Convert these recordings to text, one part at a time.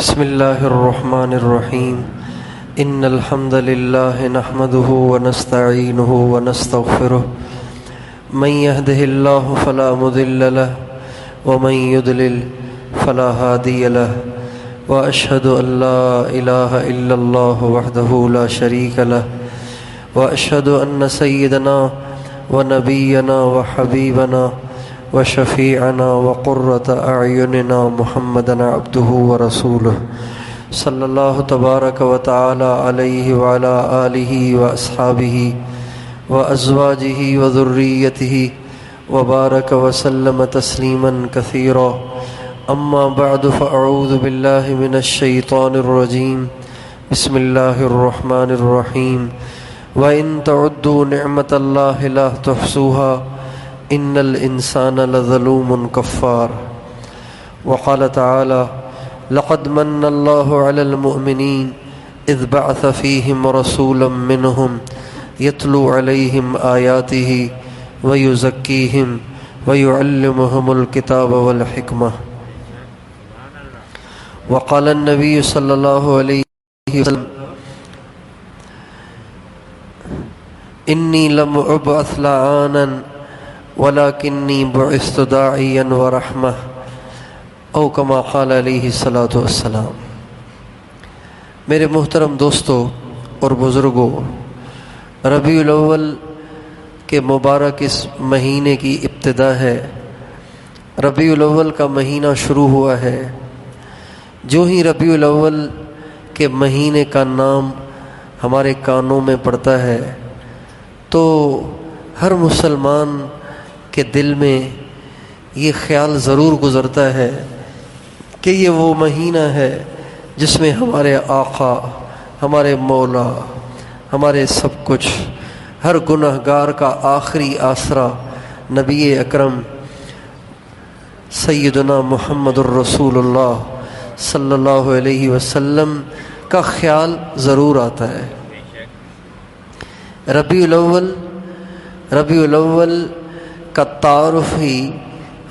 بسم الله الرحمن الرحيم إن الحمد لله نحمده ونستعينه ونستغفره من يهده الله فلا مضل له ومن يضلل فلا هادي له وأشهد أن لا إله إلا الله وحده لا شريك له وأشهد أن سيدنا ونبينا وحبيبنا وشفيعنا وقرة أعيننا محمدًا عبده ورسوله صلى الله تبارك وتعالى عليه وعلى آله وأصحابه وأزواجه وذريته وبارك وسلم تسليمًا كثيرا. أما بعد فأعوذ بالله من الشيطان الرجيم. بسم الله الرحمن الرحيم. وإن تعدوا نعمة الله لا تحصوها إن الإنسان لظلوم كفار. وقال تعالى لقد من الله على المؤمنين إذ بعث فيهم رسولا منهم يتلو عليهم آياته ويزكيهم ويعلمهم الكتاب والحكمة. وقال النبي صلى الله عليه وسلم إني لم أبعث لعانا ولكني بعثت داعيا ورحمة او كما قال علیہ الصلاۃ والسلام. میرے محترم دوستو اور بزرگوں، ربیع الاول کے مبارک اس مہینے کی ابتدا ہے. ربیع الاول کا مہینہ شروع ہوا ہے. جو ہی ربیع الاول کے مہینے کا نام ہمارے کانوں میں پڑتا ہے تو ہر مسلمان کے دل میں یہ خیال ضرور گزرتا ہے کہ یہ وہ مہینہ ہے جس میں ہمارے آقا، ہمارے مولا، ہمارے سب کچھ، ہر گنہگار کا آخری آسرا نبی اکرم سیدنا محمد الرسول اللہ صلی اللہ علیہ وسلم کا خیال ضرور آتا ہے. ربیع الاول کا تعارف ہی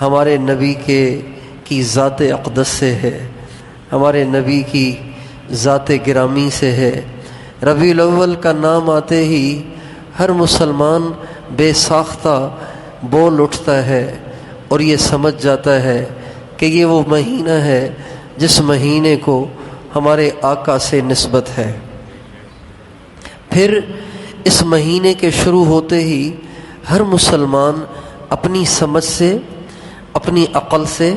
ہمارے نبی کی ذات اقدس سے ہے، ہمارے نبی کی ذات گرامی سے ہے. ربیع الاول کا نام آتے ہی ہر مسلمان بے ساختہ بول اٹھتا ہے اور یہ سمجھ جاتا ہے کہ یہ وہ مہینہ ہے جس مہینے کو ہمارے آقا سے نسبت ہے. پھر اس مہینے کے شروع ہوتے ہی ہر مسلمان اپنی سمجھ سے، اپنی عقل سے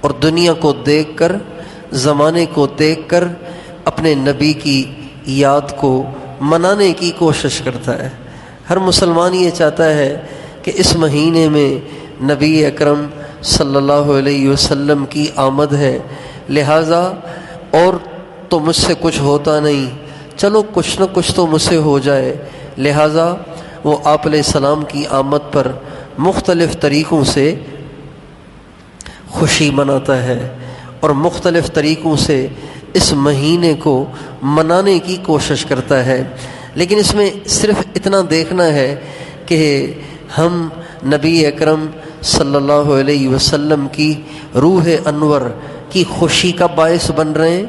اور دنیا کو دیکھ کر، زمانے کو دیکھ کر اپنے نبی کی یاد کو منانے کی کوشش کرتا ہے. ہر مسلمان یہ چاہتا ہے کہ اس مہینے میں نبی اکرم صلی اللہ علیہ وسلم کی آمد ہے، لہٰذا اور تو مجھ سے کچھ ہوتا نہیں، چلو کچھ نہ کچھ تو مجھ سے ہو جائے. لہٰذا وہ آپ علیہ السلام کی آمد پر مختلف طریقوں سے خوشی مناتا ہے اور مختلف طریقوں سے اس مہینے کو منانے کی کوشش کرتا ہے. لیکن اس میں صرف اتنا دیکھنا ہے کہ ہم نبی اکرم صلی اللہ علیہ وسلم کی روح انور کی خوشی کا باعث بن رہے ہیں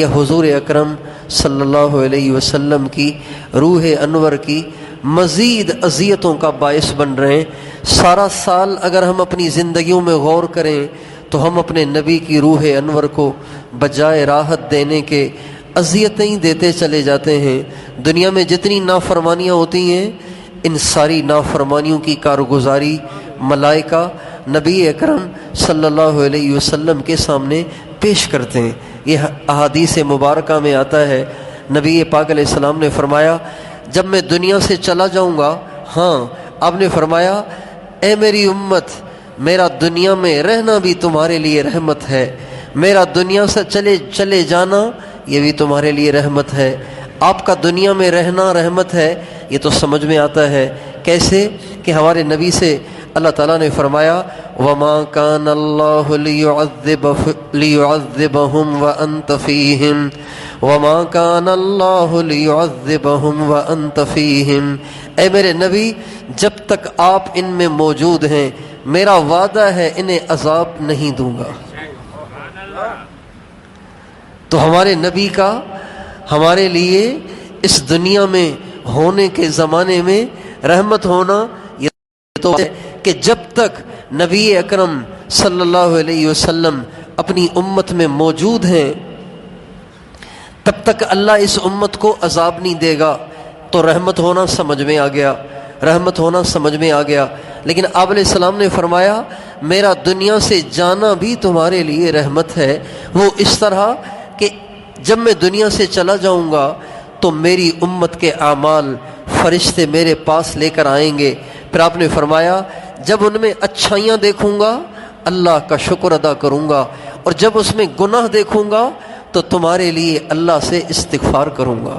یا حضور اکرم صلی اللہ علیہ وسلم کی روح انور کی مزید اذیتوں کا باعث بن رہے ہیں. سارا سال اگر ہم اپنی زندگیوں میں غور کریں تو ہم اپنے نبی کی روح انور کو بجائے راحت دینے کے اذیتیں ہی دیتے چلے جاتے ہیں. دنیا میں جتنی نافرمانیاں ہوتی ہیں ان ساری نافرمانیوں کی کارگزاری ملائکہ نبی اکرم صلی اللہ علیہ وسلم کے سامنے پیش کرتے ہیں. یہ احادیث مبارکہ میں آتا ہے، نبی پاک علیہ السلام نے فرمایا جب میں دنیا سے چلا جاؤں گا، ہاں آپ نے فرمایا اے میری امت، میرا دنیا میں رہنا بھی تمہارے لیے رحمت ہے، میرا دنیا سے چلے جانا یہ بھی تمہارے لیے رحمت ہے. آپ کا دنیا میں رہنا رحمت ہے، یہ تو سمجھ میں آتا ہے کیسے کہ ہمارے نبی سے اللہ تعالیٰ نے فرمایا وَمَا كَانَ اللَّهُ لِيُعَذِّبَهُمْ وَأَنْتَ فِيهِمْ وَمَا كَانَ اللَّهُ لِيُعَذِّبَهُمْ وَأَنْتَ فِيهِمْ. اے میرے نبی، جب تک آپ ان میں موجود ہیں میرا وعدہ ہے انہیں عذاب نہیں دوں گا. تو ہمارے نبی کا ہمارے لیے اس دنیا میں ہونے کے زمانے میں رحمت ہونا یہ تو ہے کہ جب تک نبی اکرم صلی اللہ علیہ وسلم اپنی امت میں موجود ہیں تب تک اللہ اس امت کو عذاب نہیں دے گا. تو رحمت ہونا سمجھ میں آ گیا، رحمت ہونا سمجھ میں آ گیا. لیکن آپ علیہ السلام نے فرمایا میرا دنیا سے جانا بھی تمہارے لیے رحمت ہے. وہ اس طرح کہ جب میں دنیا سے چلا جاؤں گا تو میری امت کے اعمال فرشتے میرے پاس لے کر آئیں گے. پھر آپ نے فرمایا جب ان میں اچھائیاں دیکھوں گا اللہ کا شکر ادا کروں گا، اور جب اس میں گناہ دیکھوں گا تو تمہارے لیے اللہ سے استغفار کروں گا.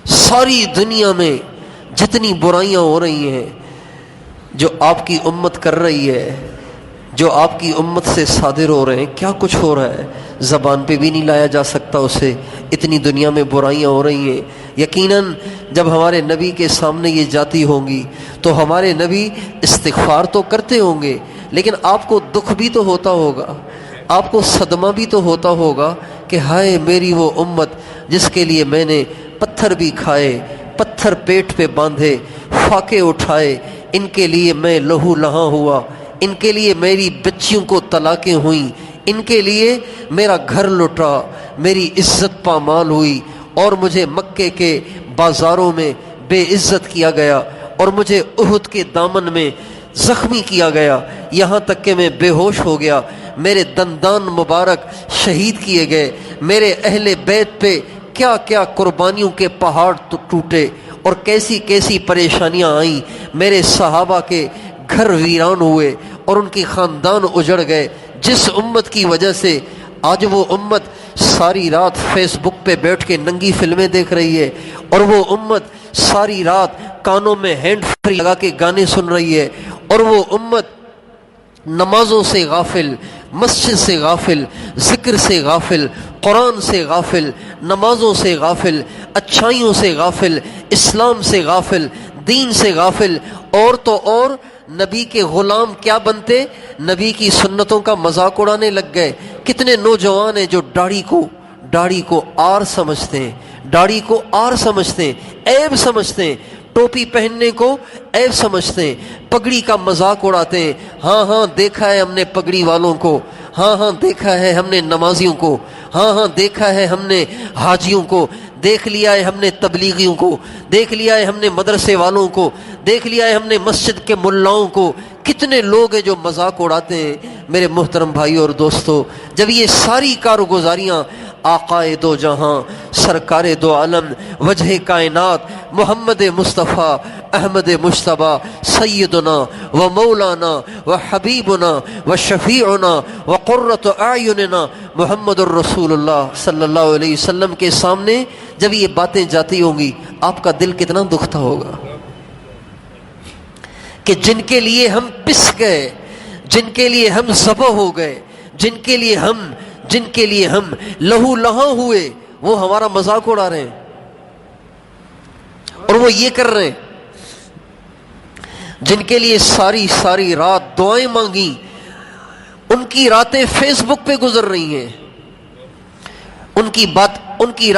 ساری دنیا میں جتنی برائیاں ہو رہی ہیں جو آپ کی امت کر رہی ہے، جو آپ کی امت سے صادر ہو رہے ہیں، کیا کچھ ہو رہا ہے زبان پہ بھی نہیں لایا جا سکتا اسے. اتنی دنیا میں برائیاں ہو رہی ہیں. یقیناً جب ہمارے نبی کے سامنے یہ جاتی ہوں گی تو ہمارے نبی استغفار تو کرتے ہوں گے، لیکن آپ کو دکھ بھی تو ہوتا ہوگا، آپ کو صدمہ بھی تو ہوتا ہوگا کہ ہائے میری وہ امت جس کے لیے میں نے پتھر بھی کھائے، پتھر پیٹ پہ باندھے، فاقے اٹھائے، ان کے لیے میں لہو لہاں ہوا، ان کے لیے میری بچیوں کو طلاقیں ہوئیں، ان کے لیے میرا گھر لٹا، میری عزت پامال ہوئی، اور مجھے مکے کے بازاروں میں بے عزت کیا گیا، اور مجھے احد کے دامن میں زخمی کیا گیا، یہاں تک کہ میں بے ہوش ہو گیا، میرے دندان مبارک شہید کیے گئے، میرے اہل بیت پہ کیا کیا قربانیوں کے پہاڑ ٹوٹے اور کیسی کیسی پریشانیاں آئیں، میرے صحابہ کے گھر ویران ہوئے اور ان کی خاندان اجڑ گئے، جس امت کی وجہ سے آج وہ امت ساری رات فیس بک پہ بیٹھ کے ننگی فلمیں دیکھ رہی ہے، اور وہ امت ساری رات کانوں میں ہینڈ فری لگا کے گانے سن رہی ہے، اور وہ امت نمازوں سے غافل، مسجد سے غافل، ذکر سے غافل، قرآن سے غافل، نمازوں سے غافل، اچھائیوں سے غافل، اسلام سے غافل، دین سے غافل، اور تو اور نبی کے غلام کیا بنتے، نبی کی سنتوں کا مذاق اڑانے لگ گئے. کتنے نوجوان ہیں جو داڑھی کو آر سمجھتے ہیں، داڑھی کو آر سمجھتے ہیں، عیب سمجھتے ہیں، ٹوپی پہننے کو عیب سمجھتے ہیں، پگڑی کا مذاق اڑاتے ہیں. ہاں دیکھا ہے ہم نے پگڑی والوں کو، ہاں دیکھا ہے ہم نے نمازیوں کو، ہاں دیکھا ہے ہم نے حاجیوں کو، دیکھ لیا ہے ہم نے تبلیغیوں کو، دیکھ لیا ہے ہم نے مدرسے والوں کو، دیکھ لیا ہے ہم نے مسجد کے ملاؤں کو. کتنے لوگ ہیں جو مذاق اڑاتے ہیں. میرے محترم بھائیو اور دوستو، جب یہ ساری کارگزاریاں آقائے دو جہاں، سرکار دو عالم، وجہ کائنات، محمد مصطفیٰ احمد مجتبیٰ، سیدنا و مولانا و حبیبنا و شفیعنا و قرۃ اعیننا محمد الرسول اللہ صلی اللہ علیہ وسلم کے سامنے جب یہ باتیں جاتی ہوں گی، آپ کا دل کتنا دکھتا ہوگا کہ جن کے لیے ہم پس گئے، جن کے لیے ہم ذبح ہو گئے، جن کے لیے ہم لہو لہاں ہوئے، وہ ہمارا مذاق اڑا رہے ہیں، اور وہ یہ کر رہے ہیں. جن کے لیے ساری رات دعائیں مانگی، ان کی راتیں فیس بک پہ گزر رہی ہیں، ان کی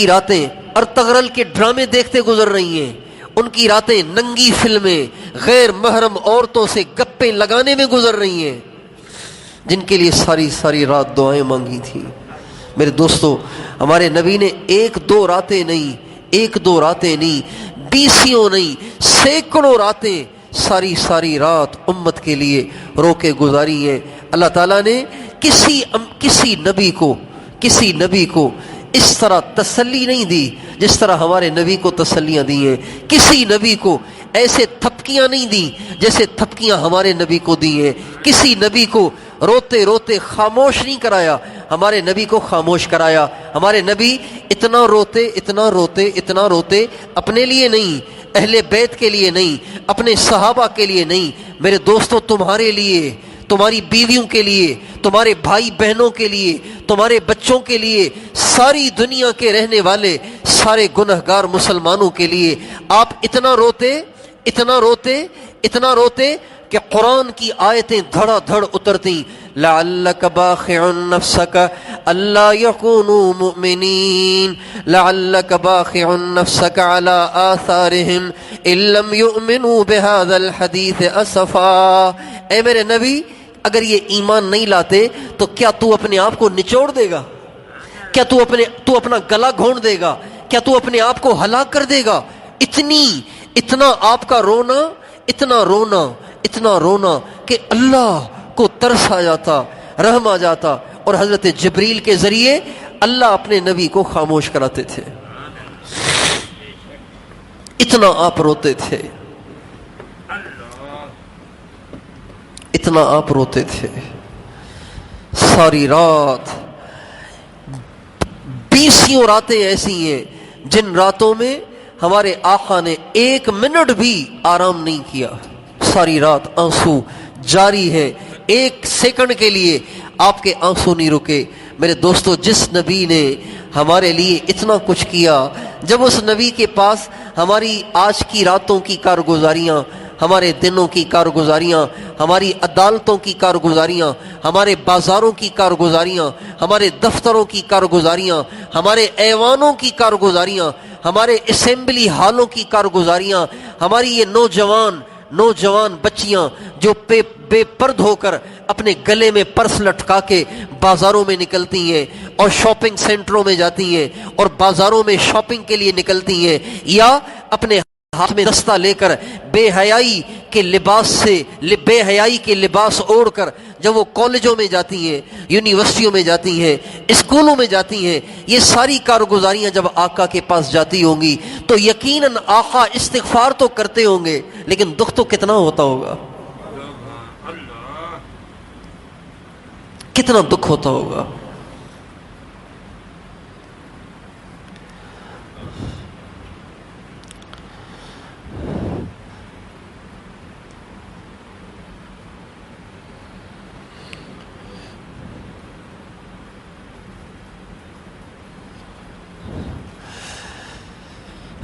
راتیں ارطغرل کے ڈرامے دیکھتے گزر رہی ہیں، ان کی راتیں ننگی فلمیں، غیر محرم عورتوں سے گپیں لگانے میں گزر رہی ہیں. جن کے لیے ساری رات دعائیں مانگی تھیں. میرے دوستو، ہمارے نبی نے ایک دو راتیں نہیں، بیسیوں نہیں، سینکڑوں راتیں ساری رات امت کے لیے رو کے گزاری ہیں. اللہ تعالیٰ نے کسی نبی کو اس طرح تسلی نہیں دی جس طرح ہمارے نبی کو تسلیاں دی ہیں. کسی نبی کو ایسے تھپکیاں نہیں دی جیسے تھپکیاں ہمارے نبی کو دی ہیں. کسی نبی کو روتے روتے خاموش نہیں کرایا، ہمارے نبی کو خاموش کرایا. ہمارے نبی اتنا روتے اپنے لیے نہیں، اہل بیت کے لیے نہیں، اپنے صحابہ کے لیے نہیں. میرے دوستو، تمہارے لیے، تمہاری بیویوں کے لیے، تمہارے بھائی بہنوں کے لیے، تمہارے بچوں کے لیے، ساری دنیا کے رہنے والے سارے گنہگار مسلمانوں کے لیے آپ اتنا روتے کہ قرآن کی آیتیں دھڑا دھڑ اترتی. لعلک باخع نفسک الا یکونوا مؤمنین لعلک باخع نفسک علی آثارہم ان لم یؤمنوا بہذا الحدیث اسفا. اے میرے نبی اگر یہ ایمان نہیں لاتے تو کیا تو اپنے آپ کو نچوڑ دے گا؟ کیا تو اپنا گلا گھونٹ دے گا؟ کیا تو اپنے آپ کو ہلاک کر دے گا؟ اتنا آپ کا رونا، اتنا رونا کہ اللہ کو ترس آ جاتا، رحم آ جاتا، اور حضرت جبریل کے ذریعے اللہ اپنے نبی کو خاموش کراتے تھے. اتنا آپ روتے تھے، اتنا آپ روتے تھے. ساری رات 20 راتیں ایسی ہیں جن راتوں میں ہمارے آقا نے 1 منٹ بھی آرام نہیں کیا. ساری رات آنسو جاری ہے، 1 سیکنڈ کے لیے آپ کے آنسو نہیں رکے. میرے دوستو، جس نبی نے ہمارے لیے اتنا کچھ کیا، جب اس نبی کے پاس ہماری آج کی راتوں کی کارگزاریاں، ہمارے دنوں کی کارگزاریاں، ہماری عدالتوں کی کارگزاریاں، ہمارے بازاروں کی کارگزاریاں، ہمارے دفتروں کی کارگزاریاں، ہمارے ایوانوں کی کارگزاریاں، ہمارے اسمبلی ہالوں کی کارگزاریاں، ہماری یہ نوجوان بچیاں جو بے پرد ہو کر اپنے گلے میں پرس لٹکا کے بازاروں میں نکلتی ہیں اور شاپنگ سینٹروں میں جاتی ہیں اور بازاروں میں شاپنگ کے لیے نکلتی ہیں، یا اپنے ہاتھ میں دستہ لے کر بے حیائی کے لباس اوڑھ کر جب وہ کالجوں میں جاتی ہیں، یونیورسٹیوں میں جاتی ہیں، اسکولوں میں جاتی ہیں، یہ ساری کارگزاریاں جب آقا کے پاس جاتی ہوں گی تو یقیناً آقا استغفار تو کرتے ہوں گے، لیکن دکھ تو کتنا ہوتا ہوگا، کتنا دکھ ہوتا ہوگا.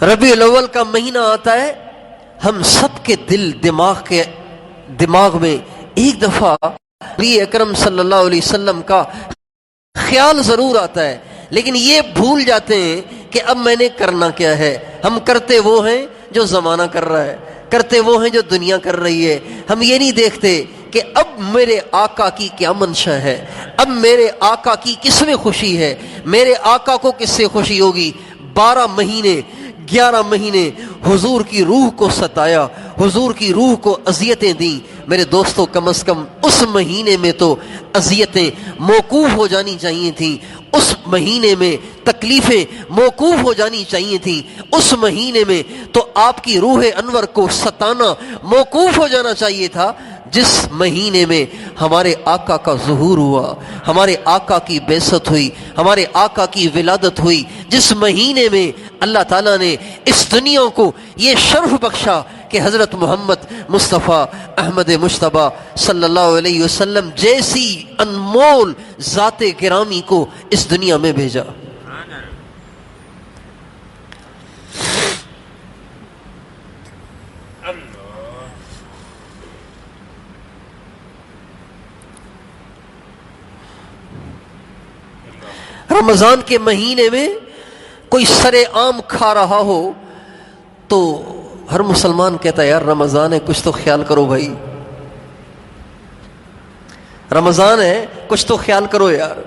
ربیع الاول کا مہینہ آتا ہے، ہم سب کے دماغ میں ایک دفعہ نبی اکرم صلی اللہ علیہ وسلم کا خیال ضرور آتا ہے، لیکن یہ بھول جاتے ہیں کہ اب میں نے کرنا کیا ہے. ہم کرتے وہ ہیں جو زمانہ کر رہا ہے، کرتے وہ ہیں جو دنیا کر رہی ہے. ہم یہ نہیں دیکھتے کہ اب میرے آقا کی کیا منشا ہے، اب میرے آقا کی کس میں خوشی ہے، میرے آقا کو کس سے خوشی ہوگی. 11 مہینے حضور کی روح کو ستایا، حضور کی روح کو اذیتیں دیں. میرے دوستو، کم از کم اس مہینے میں تو اذیتیں موقوف ہو جانی چاہیے تھیں، اس مہینے میں تکلیفیں موقوف ہو جانی چاہیے تھیں، اس مہینے میں تو آپ کی روح انور کو ستانا موقوف ہو جانا چاہیے تھا. جس مہینے میں ہمارے آقا کا ظہور ہوا، ہمارے آقا کی بعثت ہوئی، ہمارے آقا کی ولادت ہوئی، جس مہینے میں اللہ تعالیٰ نے اس دنیا کو یہ شرف بخشا کہ حضرت محمد مصطفیٰ احمد مجتبیٰ صلی اللہ علیہ وسلم جیسی انمول ذات گرامی کو اس دنیا میں بھیجا. رمضان کے مہینے میں کوئی سرے عام کھا رہا ہو تو ہر مسلمان کہتا ہے یار رمضان ہے، کچھ تو خیال کرو بھائی، رمضان ہے کچھ تو خیال کرو یار.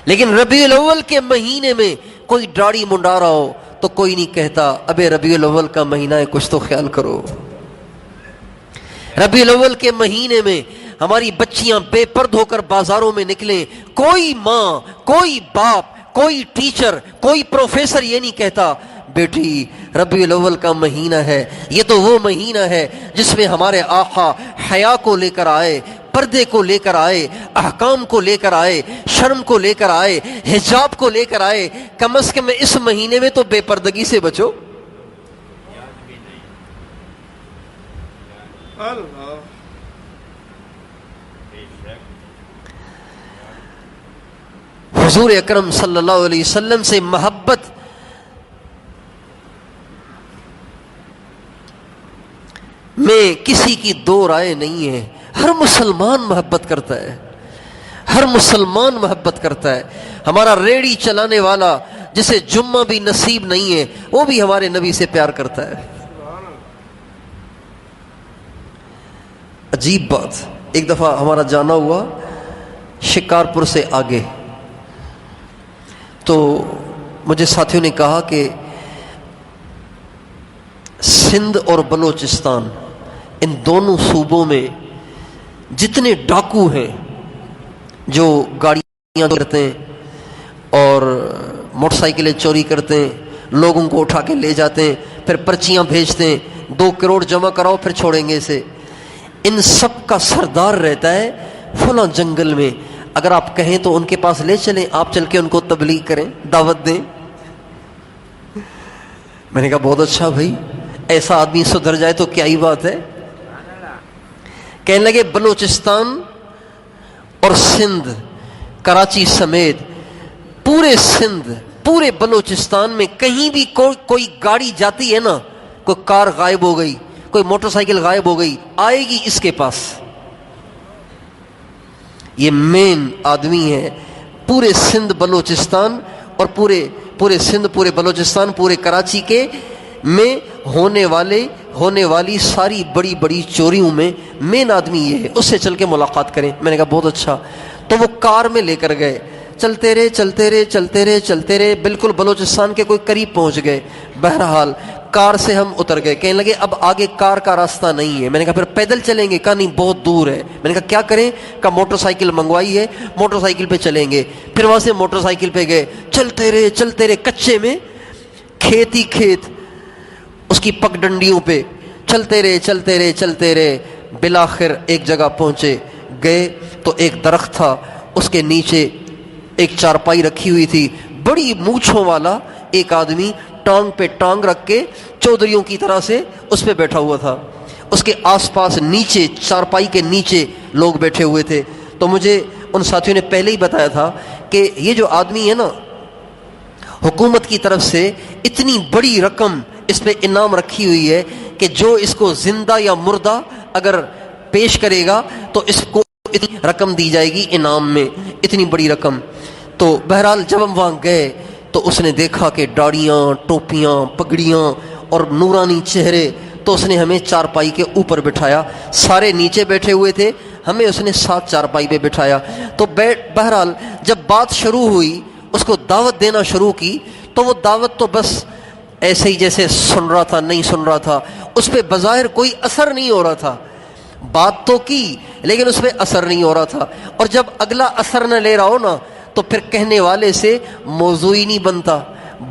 لیکن ربیع الاول کے مہینے میں کوئی داڑھی منڈا رہا ہو تو کوئی نہیں کہتا ابے ربیع الاول کا مہینہ ہے کچھ تو خیال کرو. ربیع الاول کے مہینے میں ہماری بچیاں بے پرد ہو کر بازاروں میں نکلیں، کوئی ماں، کوئی باپ، کوئی ٹیچر، کوئی پروفیسر یہ نہیں کہتا بیٹی ربیع الاول کا مہینہ ہے. یہ تو وہ مہینہ ہے جس میں ہمارے آقا حیا کو لے کر آئے، پردے کو لے کر آئے، احکام کو لے کر آئے، شرم کو لے کر آئے، حجاب کو لے کر آئے. کم از کم اس مہینے میں تو بے پردگی سے بچو. حضور اکرم صلی اللہ علیہ وسلم سے محبت میں کسی کی دو رائے نہیں ہے. ہر مسلمان محبت کرتا ہے, ہر مسلمان محبت کرتا ہے. ہمارا ریڑھی چلانے والا جسے جمعہ بھی نصیب نہیں ہے وہ بھی ہمارے نبی سے پیار کرتا ہے. عجیب بات, ایک دفعہ ہمارا جانا ہوا شکارپور سے آگے, تو مجھے ساتھیوں نے کہا کہ سندھ اور بلوچستان ان دونوں صوبوں میں جتنے ڈاکو ہیں جو گاڑیاں کرتے ہیں اور موٹر سائیکلیں چوری کرتے ہیں, لوگوں کو اٹھا کے لے جاتے ہیں, پھر پرچیاں بھیجتے ہیں 2 کروڑ جمع کراؤ پھر چھوڑیں گے اسے, ان سب کا سردار رہتا ہے فلاں جنگل میں. اگر آپ کہیں تو ان کے پاس لے چلیں, آپ چل کے ان کو تبلیغ کریں, دعوت دیں. میں نے کہا بہت اچھا بھائی, ایسا آدمی سدھر جائے تو کیا ہی بات ہے. کہنے لگے بلوچستان اور سندھ, کراچی سمیت پورے سندھ پورے بلوچستان میں کہیں بھی کوئی گاڑی جاتی ہے نا, کوئی کار غائب ہو گئی, کوئی موٹر سائیکل غائب ہو گئی, آئے گی اس کے پاس. یہ مین آدمی ہے پورے سندھ بلوچستان اور پورے سندھ پورے بلوچستان پورے کراچی کے میں ہونے والی ساری بڑی بڑی چوریوں میں مین آدمی یہ ہے, اس سے چل کے ملاقات کریں. میں نے کہا بہت اچھا. تو وہ کار میں لے کر گئے, چلتے رہے بالکل بلوچستان کے کوئی قریب پہنچ گئے. بہرحال کار سے ہم اتر گئے, کہنے لگے اب آگے کار کا راستہ نہیں ہے. میں نے کہا پھر پیدل چلیں گے؟ کہا نہیں بہت دور ہے. میں نے کہا کیا کریں؟ کہا موٹر سائیکل منگوائی ہے, موٹر سائیکل پہ چلیں گے. پھر وہاں سے موٹر سائیکل پہ گئے, چلتے رہے کچے میں, کھیت ہی کھیت, اس کی پگ ڈنڈیوں پہ چلتے رہے. بالآخر ایک جگہ پہنچے, گئے تو ایک درخت تھا, اس کے نیچے ایک چارپائی رکھی ہوئی تھی. بڑی مونچھوں والا ایک آدمی ٹانگ پہ ٹانگ رکھ کے چودھریوں کی طرح سے اس پہ بیٹھا ہوا تھا. اس کے آس پاس نیچے چارپائی کے نیچے لوگ بیٹھے ہوئے تھے. تو مجھے ان ساتھیوں نے پہلے ہی بتایا تھا کہ یہ جو آدمی ہے نا, حکومت کی طرف سے اتنی بڑی رقم اس پہ انعام رکھی ہوئی ہے کہ جو اس کو زندہ یا مردہ اگر پیش کرے گا تو اس کو اتنی رقم دی جائے گی انعام میں, اتنی بڑی رقم. تو بہرحال جب ہم وہاں گئے تو اس نے دیکھا کہ داڑیاں, ٹوپیاں, پگڑیاں اور نورانی چہرے, تو اس نے ہمیں چارپائی کے اوپر بٹھایا. سارے نیچے بیٹھے ہوئے تھے, ہمیں اس نے ساتھ چارپائی پہ بٹھایا. تو بہرحال جب بات شروع ہوئی, اس کو دعوت دینا شروع کی, تو وہ دعوت تو بس ایسے ہی جیسے سن رہا تھا نہیں سن رہا تھا, اس پہ بظاہر کوئی اثر نہیں ہو رہا تھا. بات تو کی لیکن اس پہ اثر نہیں ہو رہا تھا. اور جب اگلا اثر نہ لے رہا ہو نا تو پھر کہنے والے سے موضوع ہی نہیں بنتا,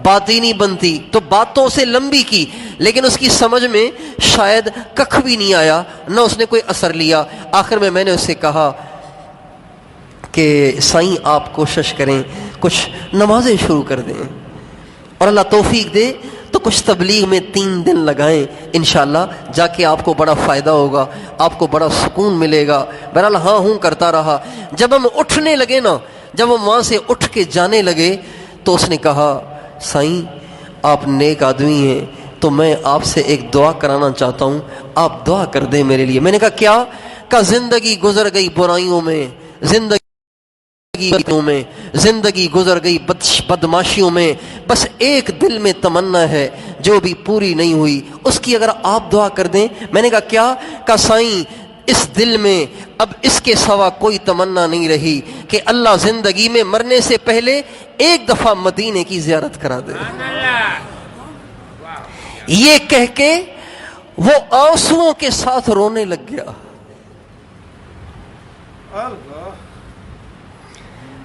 بات ہی نہیں بنتی. تو بات تو اسے لمبی کی لیکن اس کی سمجھ میں شاید ککھ بھی نہیں آیا, نہ اس نے کوئی اثر لیا. آخر میں نے اس سے کہا کہ سائیں آپ کوشش کریں کچھ نمازیں شروع کر دیں, اور اللہ توفیق دے تو کچھ تبلیغ میں 3 دن لگائیں, انشاءاللہ جا کے آپ کو بڑا فائدہ ہوگا, آپ کو بڑا سکون ملے گا. بہرحال ہاں ہوں کرتا رہا. جب ہم اٹھنے لگے نا, جب ہم وہاں سے اٹھ کے جانے لگے تو اس نے کہا سائیں آپ نیک آدمی ہیں تو میں آپ سے ایک دعا کرانا چاہتا ہوں, آپ دعا کر دیں میرے لیے. میں نے کہا کیا؟ کہا زندگی گزر گئی برائیوں میں, زندگی گزر گئی بدماشیوں میں, بس ایک دل میں تمنا ہے جو بھی پوری نہیں ہوئی, اس کی اگر آپ دعا کر دیں. میں نے کہا کیا؟ کہا سائیں اس دل میں اب اس کے سوا کوئی تمنا نہیں رہی کہ اللہ زندگی میں مرنے سے پہلے ایک دفعہ مدینے کی زیارت کرا دے. یہ کہہ کے وہ آنسوؤں کے ساتھ رونے لگ گیا.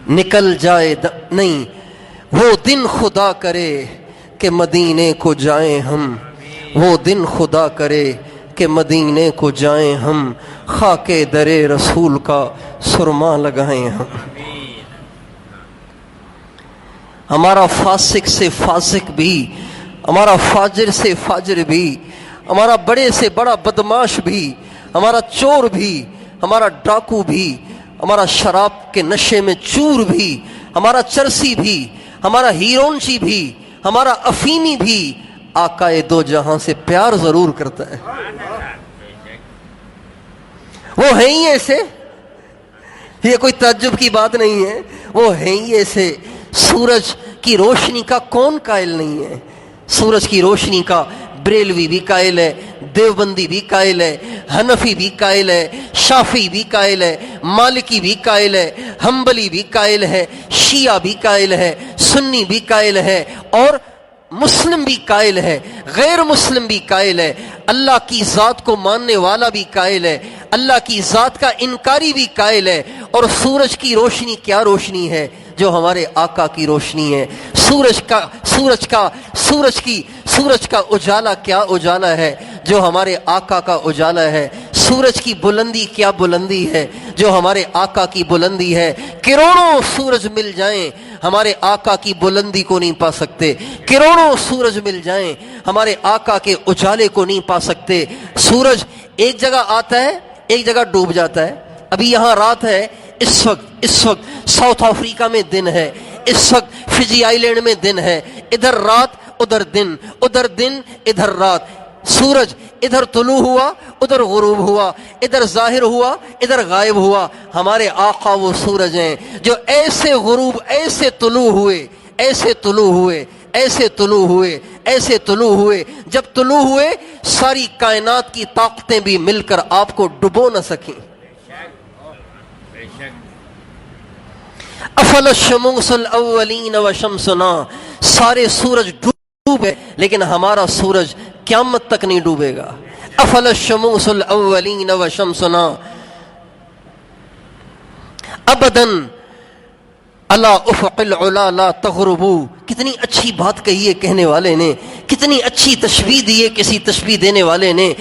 نکل جائے نہیں وہ دن خدا کرے کہ مدینے کو جائیں ہم, وہ دن خدا کرے کہ مدینے کو جائیں ہم, خاک درے رسول کا سرما لگائیں ہم. ہمارا فاسق سے فاسق بھی, ہمارا فاجر سے فاجر بھی, ہمارا بڑے سے بڑا بدماش بھی, ہمارا چور بھی, ہمارا ڈاکو بھی, ہمارا شراب کے نشے میں چور بھی, ہمارا چرسی بھی, ہمارا ہیرونچی بھی, ہمارا افیمی بھی آقا دو جہاں سے پیار ضرور کرتا ہے. وہ ہیں ہی ایسے، یہ کوئی تعجب کی بات نہیں ہے، وہ ہیں ہی ایسے۔ سورج کی روشنی کا کون قائل نہیں ہے؟ سورج کی روشنی کا بریلوی بھی قائل ہے، دیوبندی بھی قائل ہے، حنفی بھی قائل ہے، شافعی بھی قائل ہے، مالکی بھی قائل ہے، حنبلی بھی قائل ہے، شیعہ بھی قائل ہے، سنی بھی قائل ہے، اور مسلم بھی قائل ہے، غیر مسلم بھی قائل ہے، اللہ کی ذات کو ماننے والا بھی قائل ہے، اللہ کی ذات کا انکاری بھی قائل ہے۔ اور سورج کی روشنی کیا روشنی ہے؟ جو ہمارے آقا کی روشنی ہے۔ سورج کا اجالا کیا اجالا ہے؟ جو ہمارے آقا کا اجالا ہے۔ سورج کی بلندی کیا بلندی ہے؟ جو ہمارے آقا کی بلندی ہے۔ کروڑوں سورج مل جائیں ہمارے آقا کی بلندی کو نہیں پا سکتے، کروڑوں سورج مل جائیں ہمارے آقا کے اجالے کو نہیں پا سکتے۔ سورج ایک جگہ آتا ہے، ایک جگہ ڈوب جاتا ہے۔ ابھی یہاں رات ہے، اس وقت ساؤتھ افریقہ میں دن ہے، اس وقت فجی آئی لینڈ میں دن ہے، ادھر رات ادھر دن، ادھر دن ادھر رات۔ سورج ادھر طلوع ہوا ادھر غروب ہوا، ادھر ظاہر ہوا ادھر غائب ہوا۔ ہمارے آقا وہ سورج ہیں جو ایسے غروب، ایسے طلوع ہوئے، ایسے طلوع ہوئے، ایسے طلوع ہوئے، ایسے طلوع ہوئے، جب طلوع ہوئے ساری کائنات کی طاقتیں بھی مل کر آپ کو ڈبو نہ سکیں۔ افل الشموس الاولین وشمسنا، سارے سورج ڈوبے لیکن ہمارا سورج قیامت تک نہیں ڈوبے گا۔ افل الشموس الاولین وشمسنا ابدا اللہ افق العلا لا تغربو۔ کتنی اچھی بات کہی ہے کہنے والے نے، کتنی اچھی تشبیہ دی ہے کسی تشبیہ دینے والے نے۔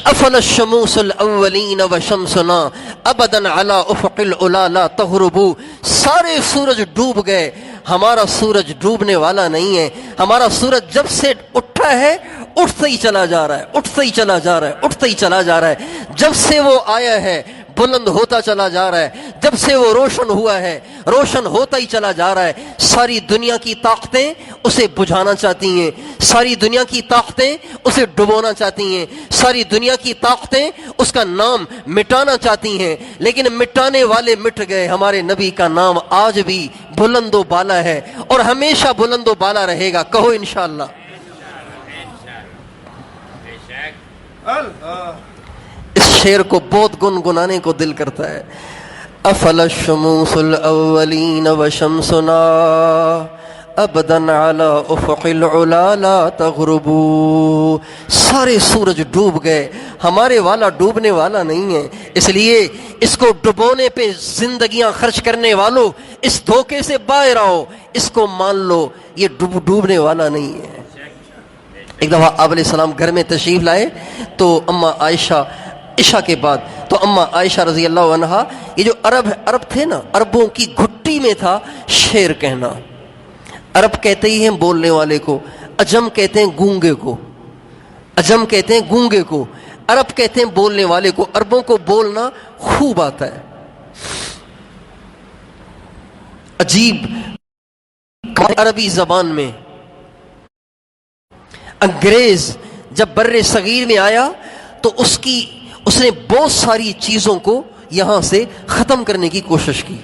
افل الشموس الاولین وشمسنا ابدا علی افق العلا لا تغربو۔ سارے سورج ڈوب گئے، ہمارا سورج ڈوبنے والا نہیں ہے۔ ہمارا سورج جب سے اٹھا ہے اٹھتا ہی چلا جا رہا ہے، اٹھتا ہی چلا جا رہا ہے، اٹھتا ہی چلا جا رہا ہے۔ جب سے وہ آیا ہے بلند ہوتا چلا جا رہا ہے، جب سے وہ روشن ہوا ہے روشن ہوتا ہی چلا جا رہا ہے۔ ساری دنیا کی طاقتیں اسے بجھانا چاہتی ہیں، ساری دنیا کی طاقتیں اسے ڈبونا چاہتی ہیں، ساری دنیا کی طاقتیں اس کا نام مٹانا چاہتی ہیں، لیکن مٹانے والے مٹ گئے۔ ہمارے نبی کا نام آج بھی بلند و بالا ہے اور ہمیشہ بلند و بالا رہے گا۔ کہو انشاءاللہ۔ اس شعر کو بہت گنگنانے کو دل کرتا ہے۔ افل الشموس الاولین وشمسنا ابدا علی افق العلا لا تغربو۔ سارے سورج ڈوب گئے، ہمارے والا ڈوبنے والا نہیں ہے، اس لیے اس کو ڈبونے پہ زندگیاں خرچ کرنے والوں اس دھوکے سے باہر آؤ، اس کو مان لو یہ ڈوبنے والا نہیں ہے۔ ایک دفعہ آپ علیہ السلام گھر میں تشریف لائے تو اماں عائشہ عشاء کے بعد تو اماں عائشہ رضی اللہ عنہا، یہ جو عرب تھے نا، عربوں کی گھٹی میں تھا شعر کہنا۔ عرب کہتے ہی ہیں بولنے والے کو، عجم کہتے ہیں گونگے کو، عجم کہتے ہیں گونگے کو، عرب کہتے ہیں بولنے والے کو۔ عربوں کو بولنا خوب آتا ہے، عجیب عربی زبان میں۔ انگریز جب بر صغیر میں آیا تو اس نے بہت ساری چیزوں کو یہاں سے ختم کرنے کی کوشش کی۔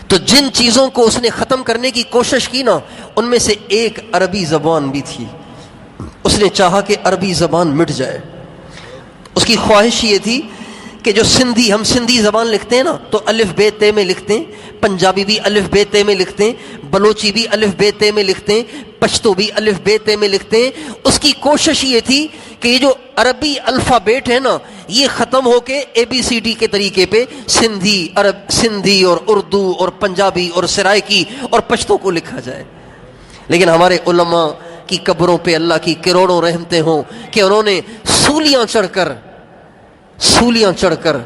تو جن چیزوں کو اس نے ختم کرنے کی کوشش کی نا، ان میں سے ایک عربی زبان بھی تھی۔ اس نے چاہا کہ عربی زبان مٹ جائے۔ اس کی خواہش یہ تھی کہ جو ہم سندھی زبان لکھتے ہیں نا تو الف بے تے میں لکھتے ہیں، پنجابی بھی الف بے تے میں لکھتے ہیں، بلوچی بھی الف بے تے میں لکھتے ہیں، پشتو بھی الف بے تے میں لکھتے ہیں۔ اس کی کوشش یہ تھی کہ یہ جو عربی الفابیٹ ہے نا یہ ختم ہو کے ABCD کے طریقے پہ سندھی اور اردو اور پنجابی اور سرائکی اور پشتو کو لکھا جائے۔ لیکن ہمارے علماء کی قبروں پہ اللہ کی کروڑوں رحمتیں ہوں کہ انہوں نے سولیاں چڑھ کر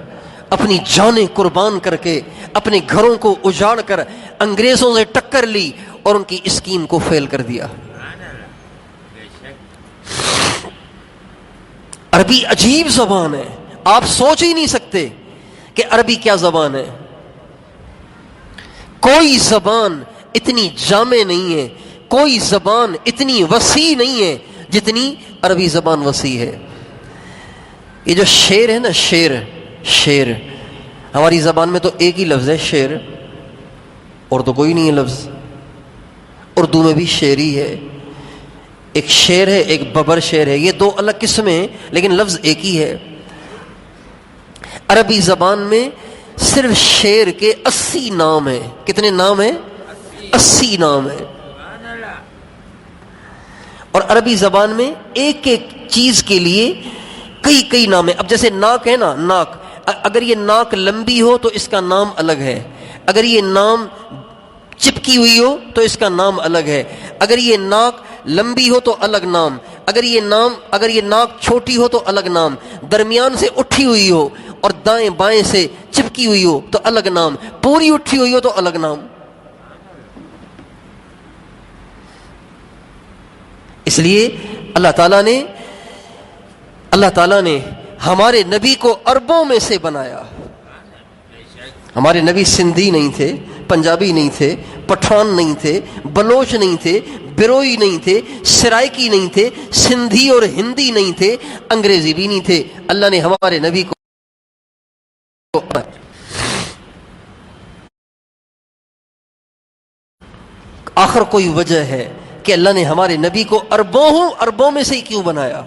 اپنی جانیں قربان کر کے اپنے گھروں کو اجاڑ کر انگریزوں سے ٹکر لی اور ان کی اسکیم کو فیل کر دیا۔ عربی عجیب زبان ہے، آپ سوچ ہی نہیں سکتے کہ عربی کیا زبان ہے۔ کوئی زبان اتنی جامع نہیں ہے، کوئی زبان اتنی وسیع نہیں ہے جتنی عربی زبان وسیع ہے۔ یہ جو شعر ہے نا، شعر ہماری زبان میں تو ایک ہی لفظ ہے شعر، اور تو کوئی نہیں ہے لفظ. اردو میں بھی شعری ہے، ایک شعر ہے ایک ببر شعر ہے، یہ دو الگ قسمیں ہیں لیکن لفظ ایک ہی ہے. عربی زبان میں صرف شعر کے 80 نام ہیں. کتنے نام ہیں؟ 80 نام ہیں. اور عربی زبان میں ایک ایک چیز کے لیے کئی نام ہیں. اب جیسے ناک ہے نا، ناک، اگر یہ ناک لمبی ہو تو اس کا نام الگ ہے، اگر یہ نام چپکی ہوئی ہو تو اس کا نام الگ ہے، اگر یہ ناک لمبی ہو تو الگ نام، اگر یہ ناک چھوٹی ہو تو الگ نام، درمیان سے اٹھی ہوئی ہو اور دائیں بائیں سے چپکی ہوئی ہو تو الگ نام، پوری اٹھی ہوئی ہو تو الگ نام. اس لیے اللہ تعالیٰ نے ہمارے نبی کو عربوں میں سے بنایا. ہمارے نبی سندھی نہیں تھے، پنجابی نہیں تھے، پٹھان نہیں تھے، بلوچ نہیں تھے، بروئی نہیں تھے، سرائکی نہیں تھے، سندھی اور ہندی نہیں تھے، انگریزی بھی نہیں تھے. اللہ نے ہمارے نبی کو آخر کوئی وجہ ہے کہ اللہ نے ہمارے نبی کو عربوں میں سے ہی کیوں بنایا؟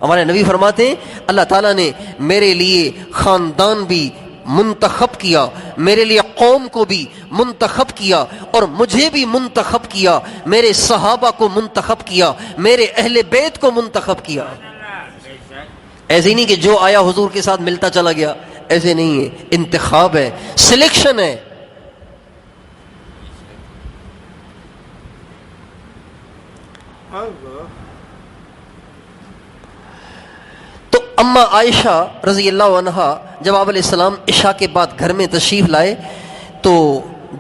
ہمارے نبی فرماتے ہیں اللہ تعالیٰ نے میرے لیے خاندان بھی منتخب کیا، میرے لیے قوم کو بھی منتخب کیا، اور مجھے بھی منتخب کیا، میرے صحابہ کو منتخب کیا، میرے اہل بیت کو منتخب کیا. ایسے نہیں کہ جو آیا حضور کے ساتھ ملتا چلا گیا، ایسے نہیں ہے. انتخاب ہے، سلیکشن ہے. تو اما عائشہ رضی اللہ عنہا جب آپ علیہ السلام عشاء کے بعد گھر میں تشریف لائے تو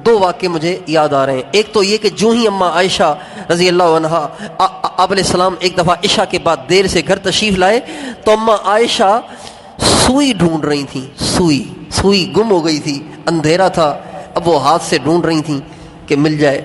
دو واقعے مجھے یاد آ رہے ہیں. ایک تو یہ کہ جو ہی اما عائشہ رضی اللہ عنہا آپ علیہ السلام ایک دفعہ عشاء کے بعد دیر سے گھر تشریف لائے تو اما عائشہ سوئی ڈھونڈ رہی تھیں. سوئی گم ہو گئی تھی، اندھیرا تھا، اب وہ ہاتھ سے ڈھونڈ رہی تھیں کہ مل جائے،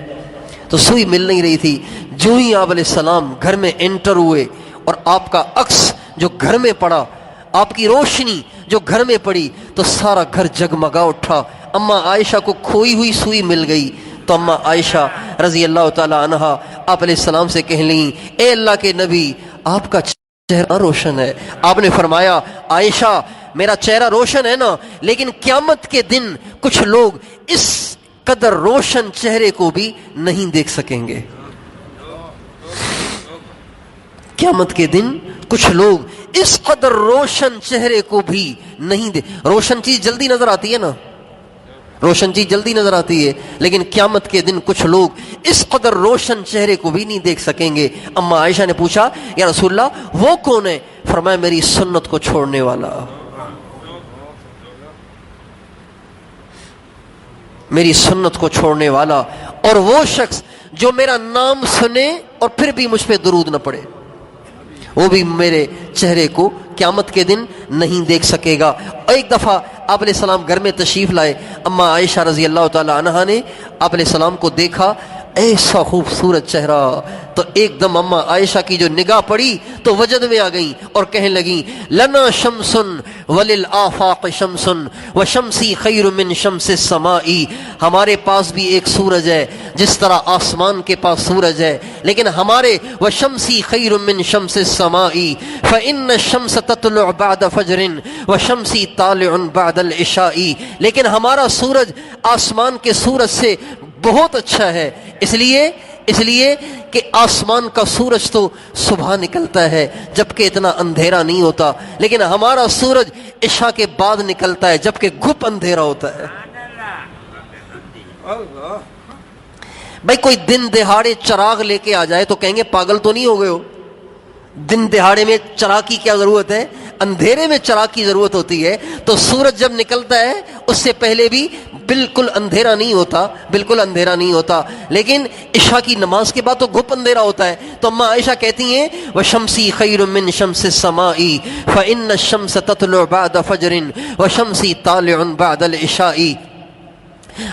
تو سوئی مل نہیں رہی تھی. جو ہی آپ علیہ السلام گھر میں انٹر ہوئے اور آپ کا عکس جو گھر میں پڑا، آپ کی روشنی جو گھر میں پڑی تو سارا گھر جگمگا اٹھا. اما عائشہ کو کھوئی ہوئی سوئی مل گئی تو اما عائشہ رضی اللہ تعالی عنہا آپ علیہ السلام سے کہنے لگیں اے اللہ کے نبی آپ کا چہرہ روشن ہے. آپ نے فرمایا عائشہ میرا چہرہ روشن ہے نا، لیکن قیامت کے دن کچھ لوگ اس قدر روشن چہرے کو بھی نہیں دیکھ سکیں گے. قیامت کے دن کچھ لوگ اس قدر روشن چہرے کو بھی نہیں روشن چیز جلدی نظر آتی ہے نا، روشن چیز جلدی نظر آتی ہے، لیکن قیامت کے دن کچھ لوگ اس قدر روشن چہرے کو بھی نہیں دیکھ سکیں گے. اما عائشہ نے پوچھا یا رسول اللہ وہ کون ہے؟ فرمایا میری سنت کو چھوڑنے والا، میری سنت کو چھوڑنے والا، اور وہ شخص جو میرا نام سنے اور پھر بھی مجھ پہ درود نہ پڑے، وہ بھی میرے چہرے کو قیامت کے دن نہیں دیکھ سکے گا. ایک دفعہ آپ علیہ السلام گھر میں تشریف لائے، اما عائشہ رضی اللہ تعالی عنہا نے آپ علیہ السلام کو دیکھا، ایسا خوبصورت چہرہ، تو ایک دم اما عائشہ کی جو نگاہ پڑی تو وجد میں آ گئیں اور کہنے لگیں لنا شمس وللآفاق شمس وشمسی خیر من شمس السماء. ہمارے پاس بھی ایک سورج ہے جس طرح آسمان کے پاس سورج ہے، لیکن ہمارے وشمسی خیر من شمس السماء فإن الشمس تطلع بعد فجر وشمسی طالع بعد العشاء. لیکن ہمارا سورج آسمان کے سورج سے بہت اچھا ہے، اس لیے کہ آسمان کا سورج تو صبح نکلتا ہے جبکہ اتنا اندھیرا نہیں ہوتا، لیکن ہمارا سورج عشاء کے بعد نکلتا ہے جبکہ گھپ اندھیرا ہوتا ہے. بھائی کوئی دن دہاڑے چراغ لے کے آ جائے تو کہیں گے پاگل تو نہیں ہو گئے ہو؟ دن دہاڑے میں چراغ کی کیا ضرورت ہے؟ اندھیرے میں چراغ کی ضرورت ہوتی ہے. تو سورج جب نکلتا ہے اس سے پہلے بھی بالکل اندھیرا نہیں ہوتا، بالکل اندھیرا نہیں ہوتا، لیکن عشاء کی نماز کے بعد تو گھپ اندھیرا ہوتا ہے. تو اما عائشہ کہتی ہیں وشمسی خیر من شمس السماء فإن الشمس تطلع بعد فجر وشمسی طالع بعد العشاء.